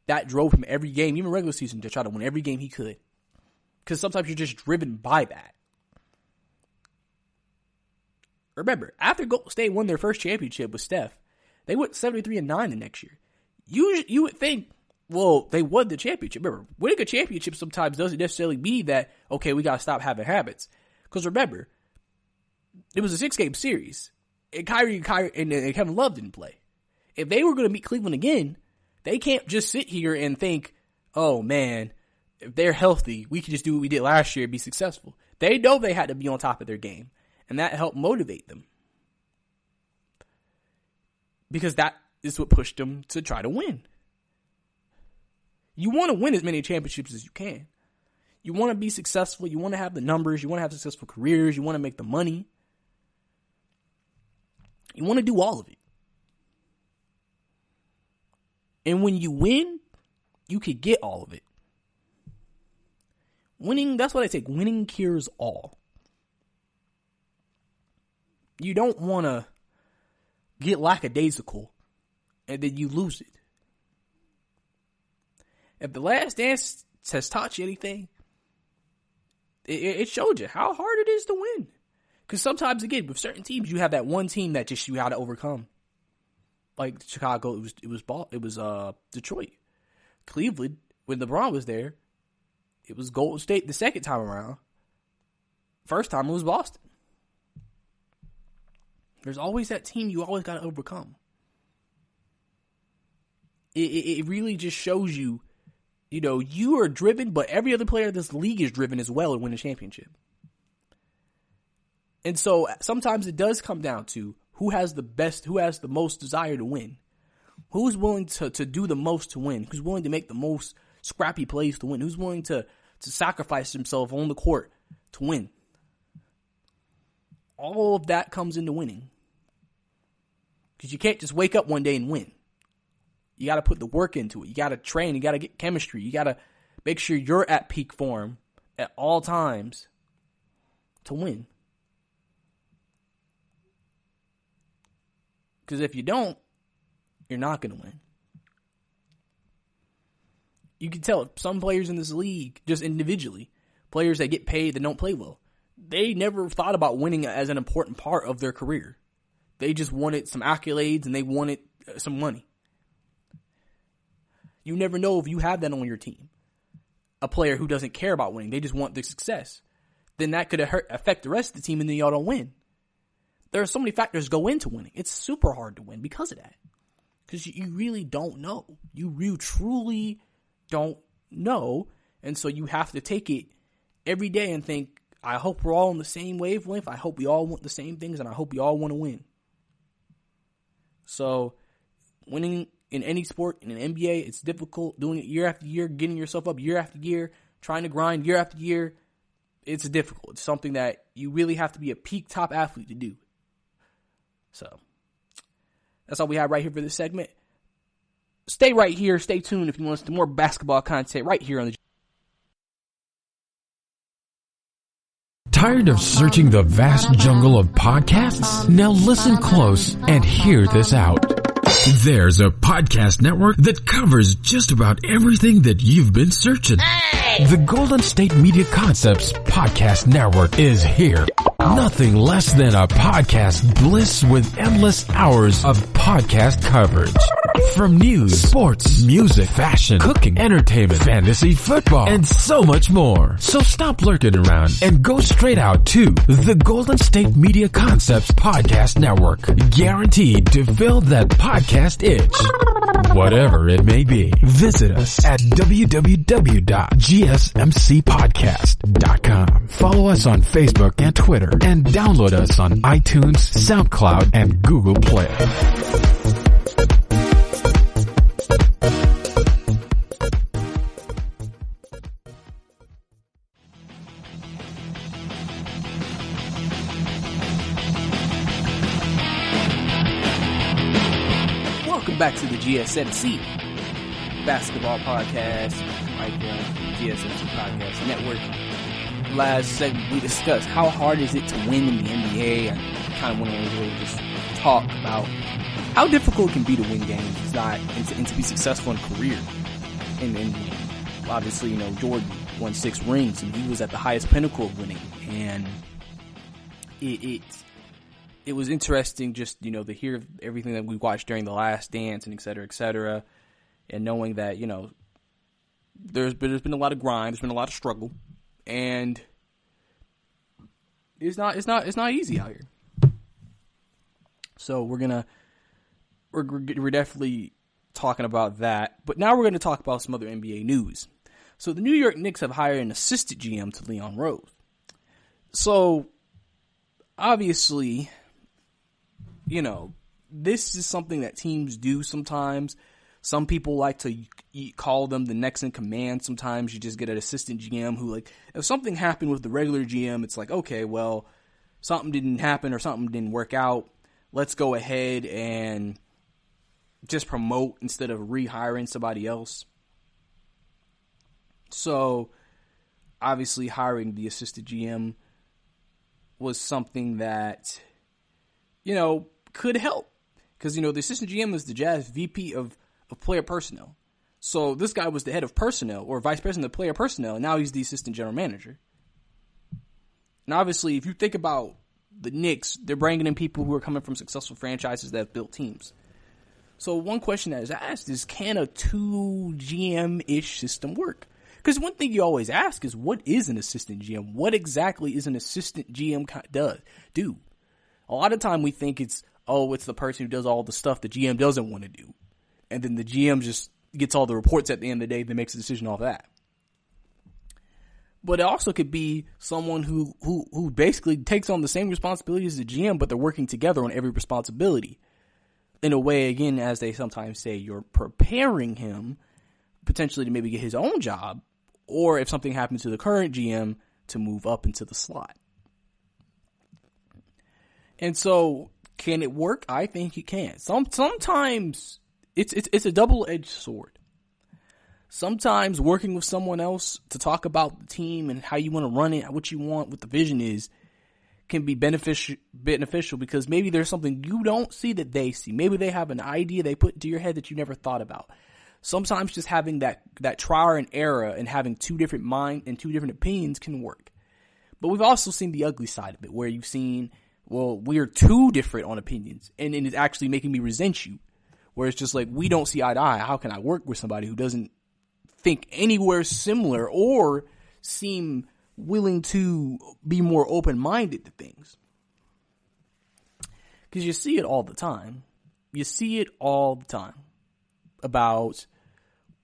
That drove him every game, even regular season, to try to win every game he could. Because sometimes you're just driven by that. Remember, after Golden State won their first championship with Steph, they went 73-9 the next year. You would think, well, they won the championship. Remember, winning a championship sometimes doesn't necessarily mean that, okay, we got to stop having habits. Because remember, it was a 6-game series. And Kyrie and Kevin Love didn't play. If they were going to meet Cleveland again, they can't just sit here and think, oh, man, if they're healthy, we can just do what we did last year and be successful. They know they had to be on top of their game. And that helped motivate them. Because that is what pushed them to try to win. You want to win as many championships as you can. You want to be successful. You want to have the numbers. You want to have successful careers. You want to make the money. You want to do all of it. And when you win, you can get all of it. Winning, that's what I say. Winning cures all. You don't want to get lackadaisical and then you lose it. If the Last Dance has taught you anything, it showed you how hard it is to win. Because sometimes, again, with certain teams, you have that one team that just you got to overcome. Like Chicago, it was Detroit. Cleveland, when LeBron was there, it was Golden State the second time around. First time it was Boston. There's always that team you always got to overcome. It really just shows you, you are driven, but every other player in this league is driven as well to win a championship. And so sometimes it does come down to who has the most desire to win. Who's willing to do the most to win? Who's willing to make the most scrappy plays to win? Who's willing to sacrifice himself on the court to win? All of that comes into winning. Because you can't just wake up one day and win. You got to put the work into it. You got to train. You got to get chemistry. You got to make sure you're at peak form at all times to win. Because if you don't, you're not going to win. You can tell some players in this league, just individually, players that get paid that don't play well, they never thought about winning as an important part of their career. They just wanted some accolades and they wanted some money. You never know if you have that on your team. A player who doesn't care about winning, they just want the success. Then that could affect the rest of the team and then y'all don't win. There are so many factors go into winning. It's super hard to win because of that. Because you really don't know. You truly don't know. And so you have to take it every day and think, I hope we're all on the same wavelength. I hope we all want the same things and I hope we all want to win. So winning in any sport, in an NBA, it's difficult. Doing it year after year, getting yourself up year after year, trying to grind year after year, it's difficult. It's something that you really have to be a peak top athlete to do. So that's all we have right here for this segment. Stay right here. Stay tuned if you want to listen to more basketball content right here on the. Tired of searching the vast jungle of podcasts? Now listen close and hear this out. There's a podcast network that covers just about everything that you've been searching. Hey! The Golden State Media Concepts Podcast Network is here. Nothing less than a podcast bliss with endless hours of podcast coverage. From news, sports, music, fashion, cooking, entertainment, fantasy, football, and so much more. So stop lurking around and go straight out to the Golden State Media Concepts Podcast Network. Guaranteed to fill that podcast itch. Whatever it may be. Visit us at www.gsmcpodcast.com. Follow us on Facebook and Twitter and download us on iTunes, SoundCloud, and Google Play. Welcome back to the GSMC Basketball Podcast, right here on the GSMC Podcast Network. Last segment, we discussed how hard is it to win in the NBA. I kind of want to really just talk about how difficult it can be to win games and to be successful in a career. And obviously, Jordan won 6 rings, and he was at the highest pinnacle of winning. And it was interesting just, to hear everything that we watched during The Last Dance and et cetera, and knowing that, there's been a lot of grind, there's been a lot of struggle, and it's not easy out here. So we're definitely talking about that, but now we're going to talk about some other NBA news. So the New York Knicks have hired an assistant GM to Leon Rose. So obviously, this is something that teams do sometimes. Some people like to call them the next in command. Sometimes you just get an assistant GM who, if something happened with the regular GM, it's like, okay, well, something didn't happen or something didn't work out. Let's go ahead and just promote instead of rehiring somebody else. So, obviously, hiring the assistant GM was something that, could help. Because, the assistant GM is the Jazz VP of player personnel. So this guy was the head of personnel or vice president of player personnel, and now he's the assistant general manager. And obviously, if you think about the Knicks, they're bringing in people who are coming from successful franchises that have built teams. So one question that is asked is, can a 2 GM-ish system work? Because one thing you always ask is, what is an assistant GM? What exactly is an assistant GM do? A lot of time we think it's the person who does all the stuff the GM doesn't want to do. And then the GM just gets all the reports at the end of the day that makes a decision off that. But it also could be someone who basically takes on the same responsibility as the GM, but they're working together on every responsibility. In a way, again, as they sometimes say, you're preparing him potentially to maybe get his own job, or if something happens to the current GM, to move up into the slot. And so, can it work? I think it can. Sometimes it's a double-edged sword. Sometimes working with someone else to talk about the team and how you want to run it, what you want, what the vision is, can be beneficial because maybe there's something you don't see that they see. Maybe they have an idea they put into your head that you never thought about. Sometimes just having that trial and error and having two different minds and two different opinions can work. But we've also seen the ugly side of it, where you've seen, well, we're too different on opinions, and it's actually making me resent you. Where it's just like, we don't see eye to eye. How can I work with somebody who doesn't think anywhere similar or seem willing to be more open-minded to things? Because you see it all the time. You see it all the time about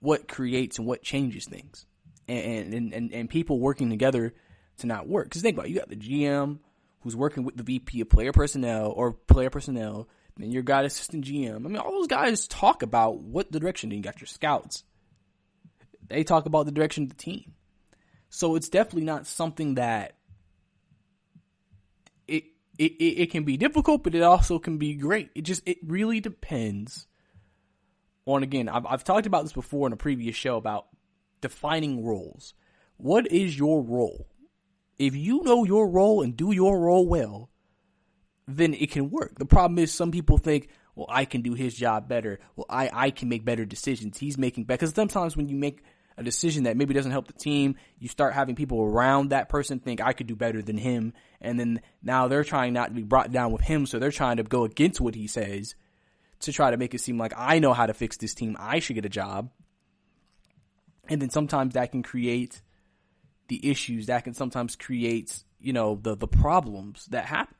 what creates and what changes things, and people working together to not work. Because think about it, you got the GM who's working with the VP of player personnel, then your guy assistant GM. I mean, all those guys talk about what the direction. Then you got your scouts. They talk about the direction of the team. So it's definitely not something that it can be difficult, but it also can be great. It really depends on, again, I've talked about this before in a previous show about defining roles. What is your role? If you know your role and do your role well, then it can work. The problem is some people think, well, I can do his job better. Well, I can make better decisions. He's making better. Because sometimes when you make a decision that maybe doesn't help the team, you start having people around that person think, I could do better than him. And then now they're trying not to be brought down with him, so they're trying to go against what he says to try to make it seem like, I know how to fix this team. I should get a job. And then sometimes that can create the issues. That can sometimes create, the problems that happen.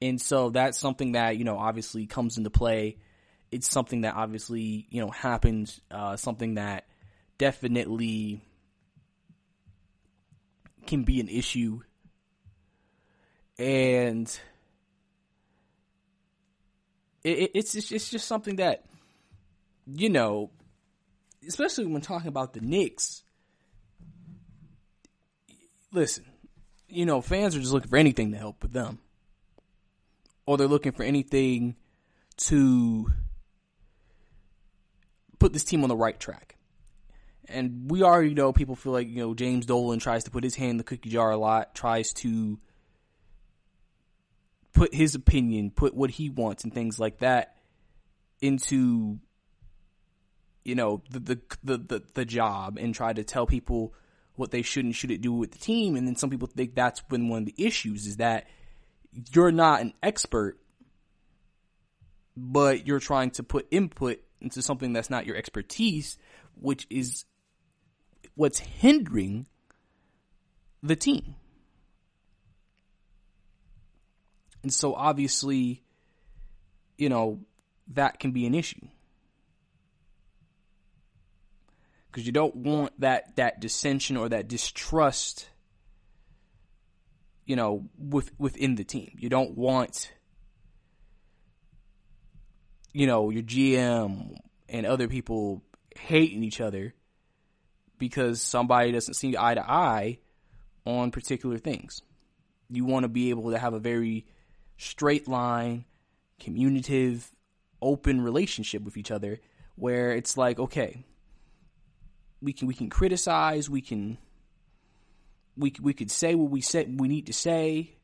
And so that's something that, obviously comes into play. It's something that obviously, happens, something that definitely can be an issue. And it's just something that, especially when talking about the Knicks, listen, fans are just looking for anything to help with them. Or they're looking for anything to put this team on the right track. And we already know people feel like, James Dolan tries to put his hand in the cookie jar a lot, tries to put his opinion, put what he wants and things like that into, the job, and try to tell people what they should and shouldn't do with the team. And then some people think that's been one of the issues, is that you're not an expert, but you're trying to put input into something that's not your expertise, which is what's hindering the team. And so obviously, that can be an issue. Because you don't want that dissension or that distrust, within the team. You don't want, your GM and other people hating each other because somebody doesn't see eye to eye on particular things. You want to be able to have a very straight line, communicative, open relationship with each other, where it's like, okay, we can criticize, we could say what we need to say.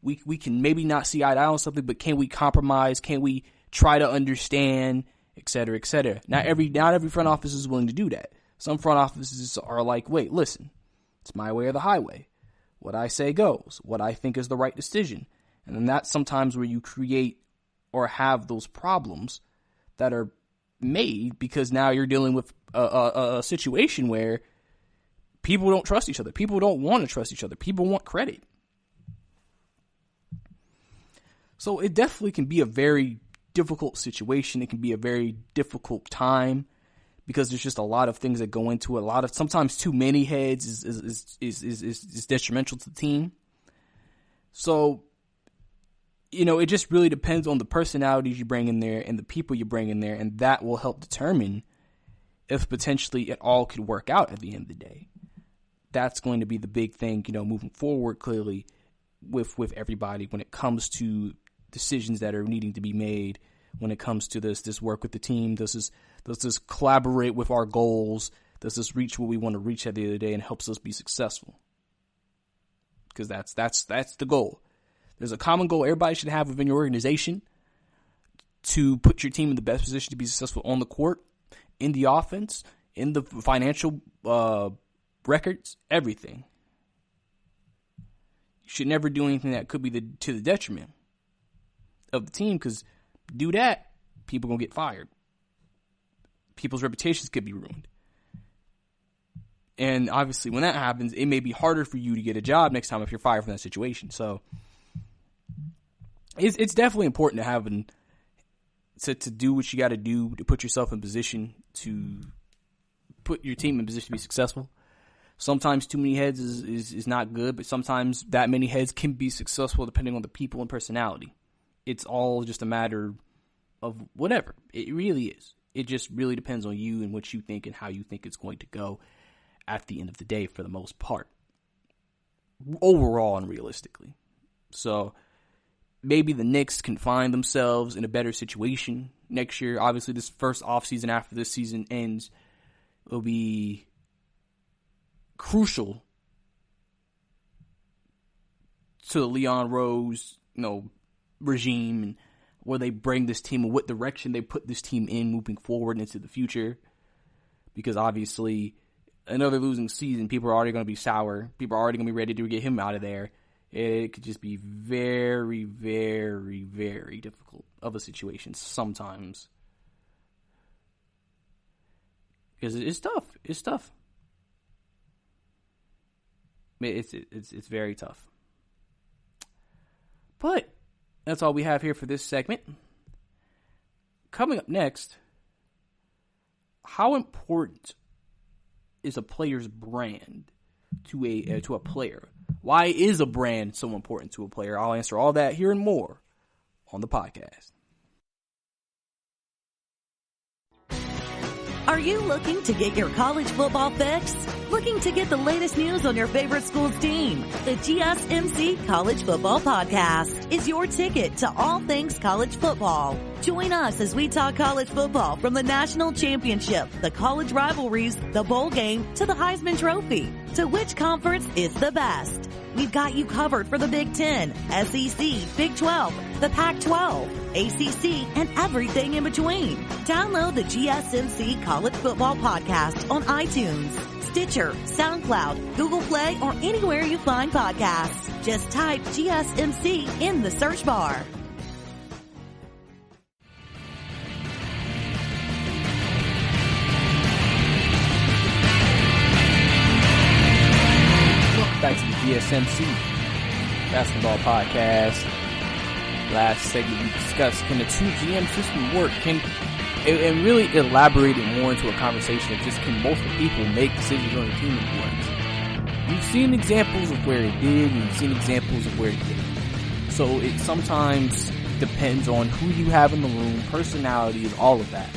We can maybe not see eye to eye on something, but can we compromise? Can we try to understand et cetera, et cetera. Not every front office is willing to do that. Some front offices are like, wait, listen, it's my way or the highway. What I say goes. What I think is the right decision. And then that's sometimes where you create or have those problems that are made because now you're dealing with a situation where people don't trust each other. People don't want to trust each other. People want credit. So it definitely can be a very difficult situation. It can be a very difficult time because there's just a lot of things that go into it. Sometimes too many heads is detrimental to the team. So, it just really depends on the personalities you bring in there and the people you bring in there, and that will help determine if potentially it all could work out at the end of the day. That's going to be the big thing, moving forward clearly with everybody when it comes to decisions that are needing to be made, when it comes to this work with the team. Does this collaborate with our goals? Does this reach what we want to reach at the end of the day and helps us be successful? Because that's the goal. There's a common goal everybody should have within your organization to put your team in the best position to be successful on the court, in the offense, in the financial records, everything. You should never do anything that could be to the detriment of the team, because do that, people gonna get fired. People's reputations could be ruined. And obviously when that happens, it may be harder for you to get a job next time if you're fired from that situation. So it's definitely important to have to do what you got to do to put yourself in position to put your team in position to be successful. Sometimes too many heads is not good, but sometimes that many heads can be successful depending on the people and personality. It's all just a matter of whatever. It really is. It just really depends on you and what you think and how you think it's going to go at the end of the day for the most part. Overall and realistically. So maybe the Knicks can find themselves in a better situation next year. Obviously, this first offseason after this season ends will be crucial to the Leon Rose, regime, and where they bring this team and what direction they put this team in moving forward into the future. Because obviously, another losing season, people are already going to be sour. People are already going to be ready to get him out of there. It could just be very, very, very difficult of a situation sometimes. Because it's tough. It's tough. It's very tough. But that's all we have here for this segment. Coming up next, how important is a player's brand to a player? Why is a brand so important to a player? I'll answer all that here and more on the podcast. Are you looking to get your college football fix? Looking to get the latest news on your favorite school's team? The GSMC College Football Podcast is your ticket to all things college football. Join us as we talk college football from the national championship, the college rivalries, the bowl game, to the Heisman Trophy. To which conference is the best? We've got you covered for the Big Ten, SEC, Big 12, the Pac-12, ACC, and everything in between. Download the GSMC College Football Podcast on iTunes, Stitcher, SoundCloud, Google Play, or anywhere you find podcasts. Just type GSMC in the search bar. Back to the GSMC Basketball Podcast. Last segment we discussed, can the 2GM system work? And really elaborate it more into a conversation of just can multiple people make decisions on a team at once? You've seen examples of where it did, and you've seen examples of where it didn't. So it sometimes depends on who you have in the room, personalities, all of that.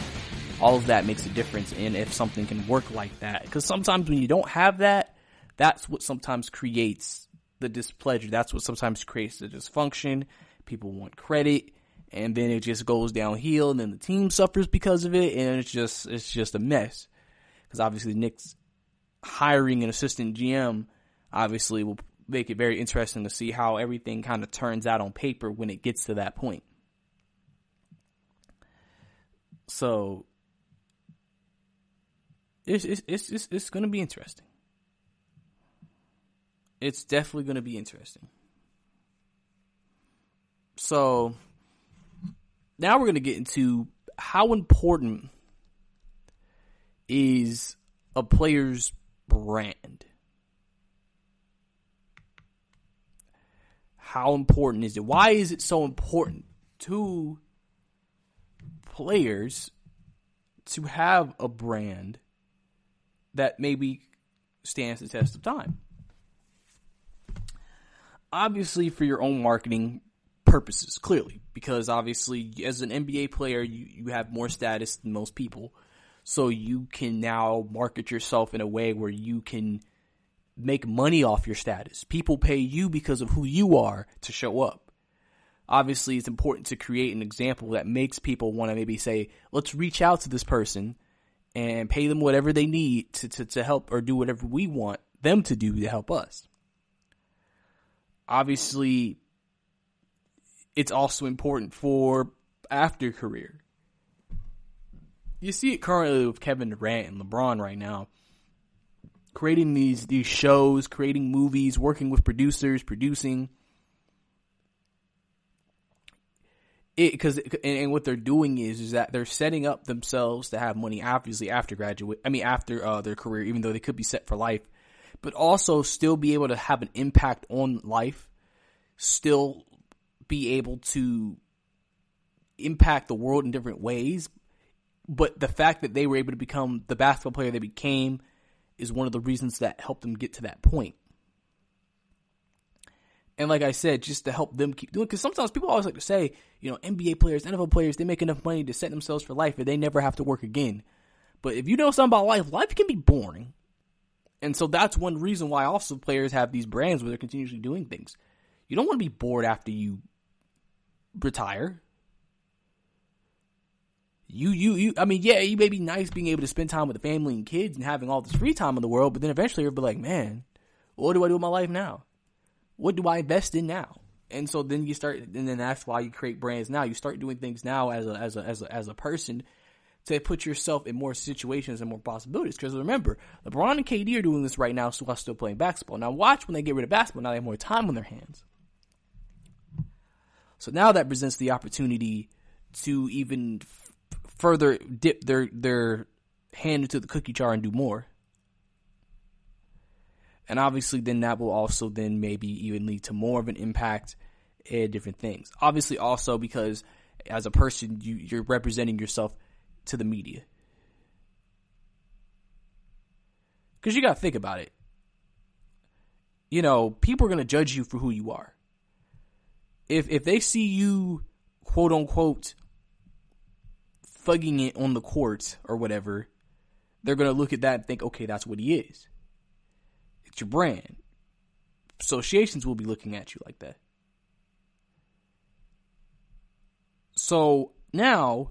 All of that makes a difference in if something can work like that. Because sometimes when you don't have that, that's what sometimes creates the displeasure. That's what sometimes creates the dysfunction. People want credit, and then it just goes downhill, and then the team suffers because of it, and it's just a mess. Because obviously the Knicks hiring an assistant GM obviously will make it very interesting to see how everything kind of turns out on paper when it gets to that point. So it's going to be interesting. It's definitely going to be interesting. So now we're going to get into how important is a player's brand. How important is it? Why is it so important to players to have a brand that maybe stands the test of time? Obviously, for your own marketing purposes, clearly, because obviously, as an NBA player, you have more status than most people, so you can now market yourself in a way where you can make money off your status. People pay you because of who you are to show up. Obviously, it's important to create an example that makes people want to maybe say, let's reach out to this person and pay them whatever they need to help, or do whatever we want them to do to help us. Obviously, it's also important for after career. You see it currently with Kevin Durant and LeBron right now, creating these shows, creating movies, working with producers, producing it, because what they're doing is that they're setting up themselves to have money, obviously after their career, even though they could be set for life, but also still be able to have an impact on life, still be able to impact the world in different ways. But the fact that they were able to become the basketball player they became is one of the reasons that helped them get to that point. And like I said, just to help them keep doing it, because sometimes people always like to say, NBA players, NFL players, they make enough money to set themselves for life and they never have to work again. But if you know something about life can be boring. And so that's one reason why also players have these brands where they're continuously doing things. You don't want to be bored after you retire. You may be nice being able to spend time with the family and kids and having all this free time in the world, but then eventually you'll be like, man, what do I do with my life now? What do I invest in now? And so then and then that's why you create brands now. You start doing things now as a person to put yourself in more situations and more possibilities. Because remember, LeBron and KD are doing this right now while still playing basketball. Now watch when they get rid of basketball. Now they have more time on their hands. So now that presents the opportunity to even further dip their hand into the cookie jar and do more. And obviously then that will also then maybe even lead to more of an impact in different things. Obviously also because as a person, you're representing yourself to the media. Because you got to think about it. People are going to judge you for who you are. If they see you, quote unquote, thugging it on the court or whatever, they're going to look at that and think, okay, that's what he is. It's your brand. Associations will be looking at you like that. So now,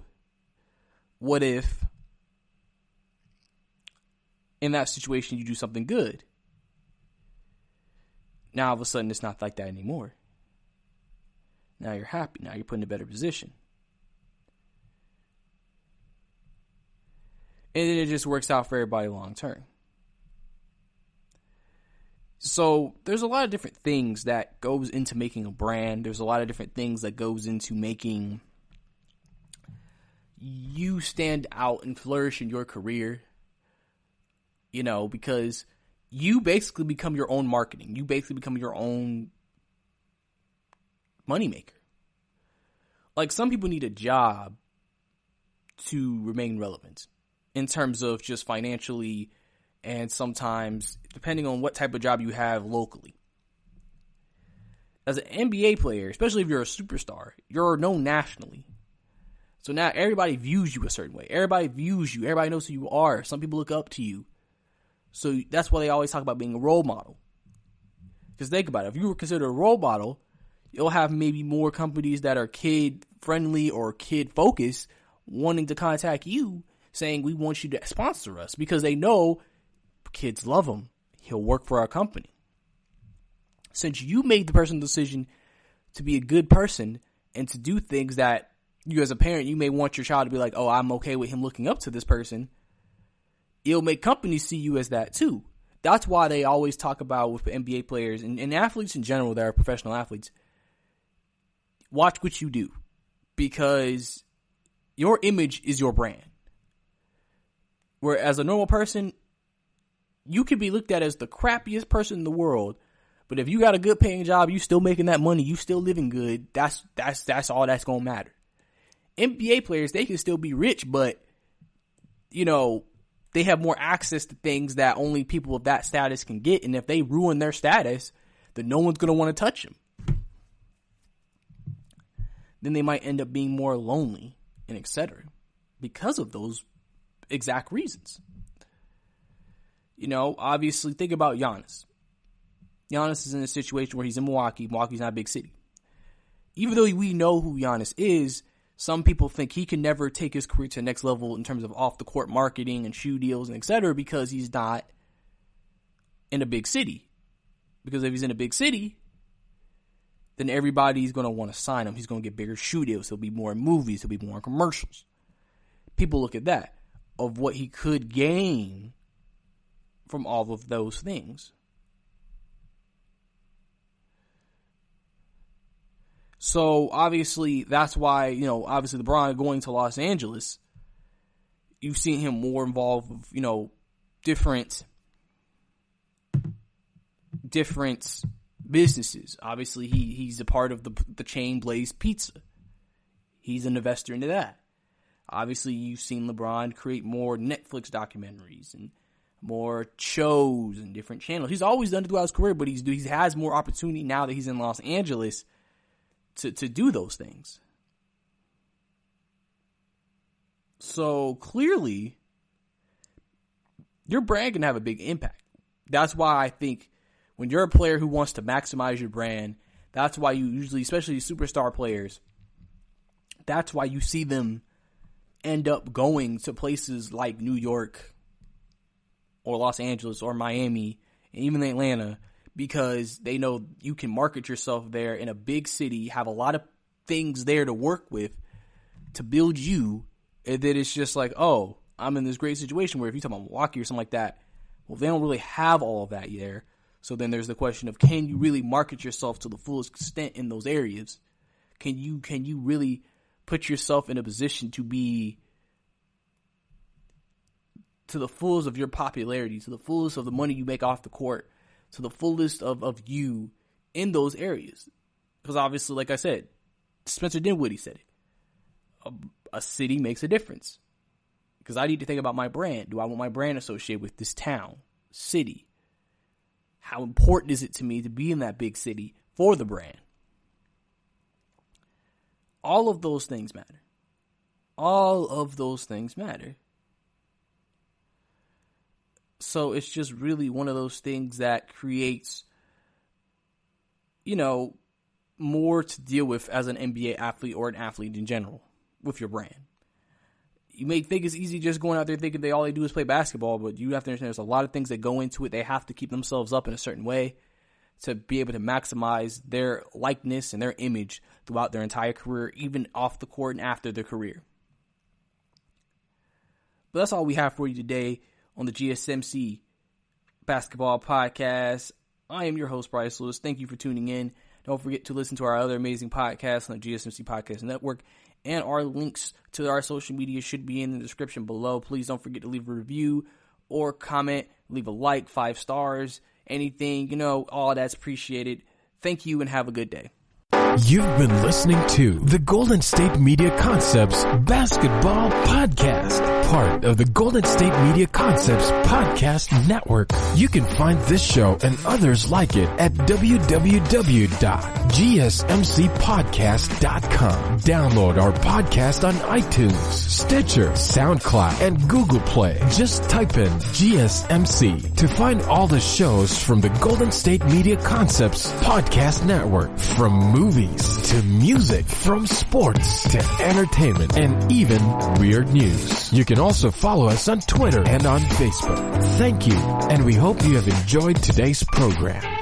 what if in that situation you do something good? Now all of a sudden it's not like that anymore. Now you're happy. Now you're put in a better position. And then it just works out for everybody long term. So there's a lot of different things that goes into making a brand. There's a lot of different things that goes into making you stand out and flourish in your career. Because you basically become your own marketing. You basically become your own moneymaker. Like some people need a job to remain relevant in terms of just financially, and sometimes depending on what type of job you have locally. As an NBA player, especially if you're a superstar, you're known nationally. So now everybody views you a certain way. Everybody views you. Everybody knows who you are. Some people look up to you. So that's why they always talk about being a role model. Because think about it. If you were considered a role model, you'll have maybe more companies that are kid-friendly or kid-focused wanting to contact you saying, we want you to sponsor us. Because they know kids love him. He'll work for our company. Since you made the personal decision to be a good person and to do things that you as a parent, you may want your child to be like, oh, I'm okay with him looking up to this person. It'll make companies see you as that too. That's why they always talk about with NBA players and athletes in general that are professional athletes, watch what you do, because your image is your brand. Where as a normal person, you could be looked at as the crappiest person in the world, but if you got a good paying job, you still making that money, you still living good, that's all that's going to matter. NBA players, they can still be rich, but, you know, they have more access to things that only people of that status can get. And if they ruin their status, then no one's going to want to touch them. Then they might end up being more lonely and etc. because of those exact reasons. You know, obviously, think about Giannis. Giannis is in a situation where he's in Milwaukee. Milwaukee's not a big city. Even though we know who Giannis is, some people think he can never take his career to the next level in terms of off-the-court marketing and shoe deals and et cetera because he's not in a big city. Because if he's in a big city, then everybody's going to want to sign him. He's going to get bigger shoe deals. He'll be more in movies. He'll be more in commercials. People look at that, of what he could gain from all of those things. So, obviously, that's why, you know, obviously LeBron going to Los Angeles, you've seen him more involved with, you know, different businesses. Obviously, he's a part of the chain Blaze Pizza. He's an investor into that. Obviously, you've seen LeBron create more Netflix documentaries and more shows and different channels. He's always done it throughout his career, but he has more opportunity now that he's in Los Angeles to do those things. So clearly, your brand can have a big impact. That's why I think when you're a player who wants to maximize your brand, that's why you usually, especially superstar players, that's why you see them end up going to places like New York or Los Angeles or Miami and even Atlanta, because they know you can market yourself there in a big city, have a lot of things there to work with to build you, and then it's just like, oh, I'm in this great situation. Where if you talk about Milwaukee or something like that, well, they don't really have all of that there. So then there's the question of, can you really market yourself to the fullest extent in those areas? Can you really put yourself in a position to be to the fullest of your popularity, to the fullest of the money you make off the court, to the fullest of you in those areas? Because obviously, like I said, Spencer Dinwiddie said it. A city makes a difference. Because I need to think about my brand. Do I want my brand associated with this town, city? How important is it to me to be in that big city for the brand? All of those things matter. All of those things matter. So it's just really one of those things that creates, you know, more to deal with as an NBA athlete or an athlete in general with your brand. You may think it's easy just going out there thinking all they do is play basketball, but you have to understand there's a lot of things that go into it. They have to keep themselves up in a certain way to be able to maximize their likeness and their image throughout their entire career, even off the court and after their career. But that's all we have for you today on the GSMC Basketball Podcast. I am your host, Brice Lewis. Thank you for tuning in. Don't forget to listen to our other amazing podcasts on the GSMC Podcast Network, and our links to our social media should be in the description below. Please don't forget to leave a review or comment, leave a like, 5 stars, anything, you know, all that's appreciated. Thank you and have a good day. You've been listening to the Golden State Media Concepts Basketball Podcast, part of the Golden State Media Concepts Podcast Network. You can find this show and others like it at www.gsmcpodcast.com. Download our podcast on iTunes, Stitcher, SoundCloud, and Google Play. Just type in GSMC to find all the shows from the Golden State Media Concepts Podcast Network, from movies to music, from sports to entertainment, and even weird news. You can also follow us on Twitter and on Facebook. Thank you, and we hope you have enjoyed today's program.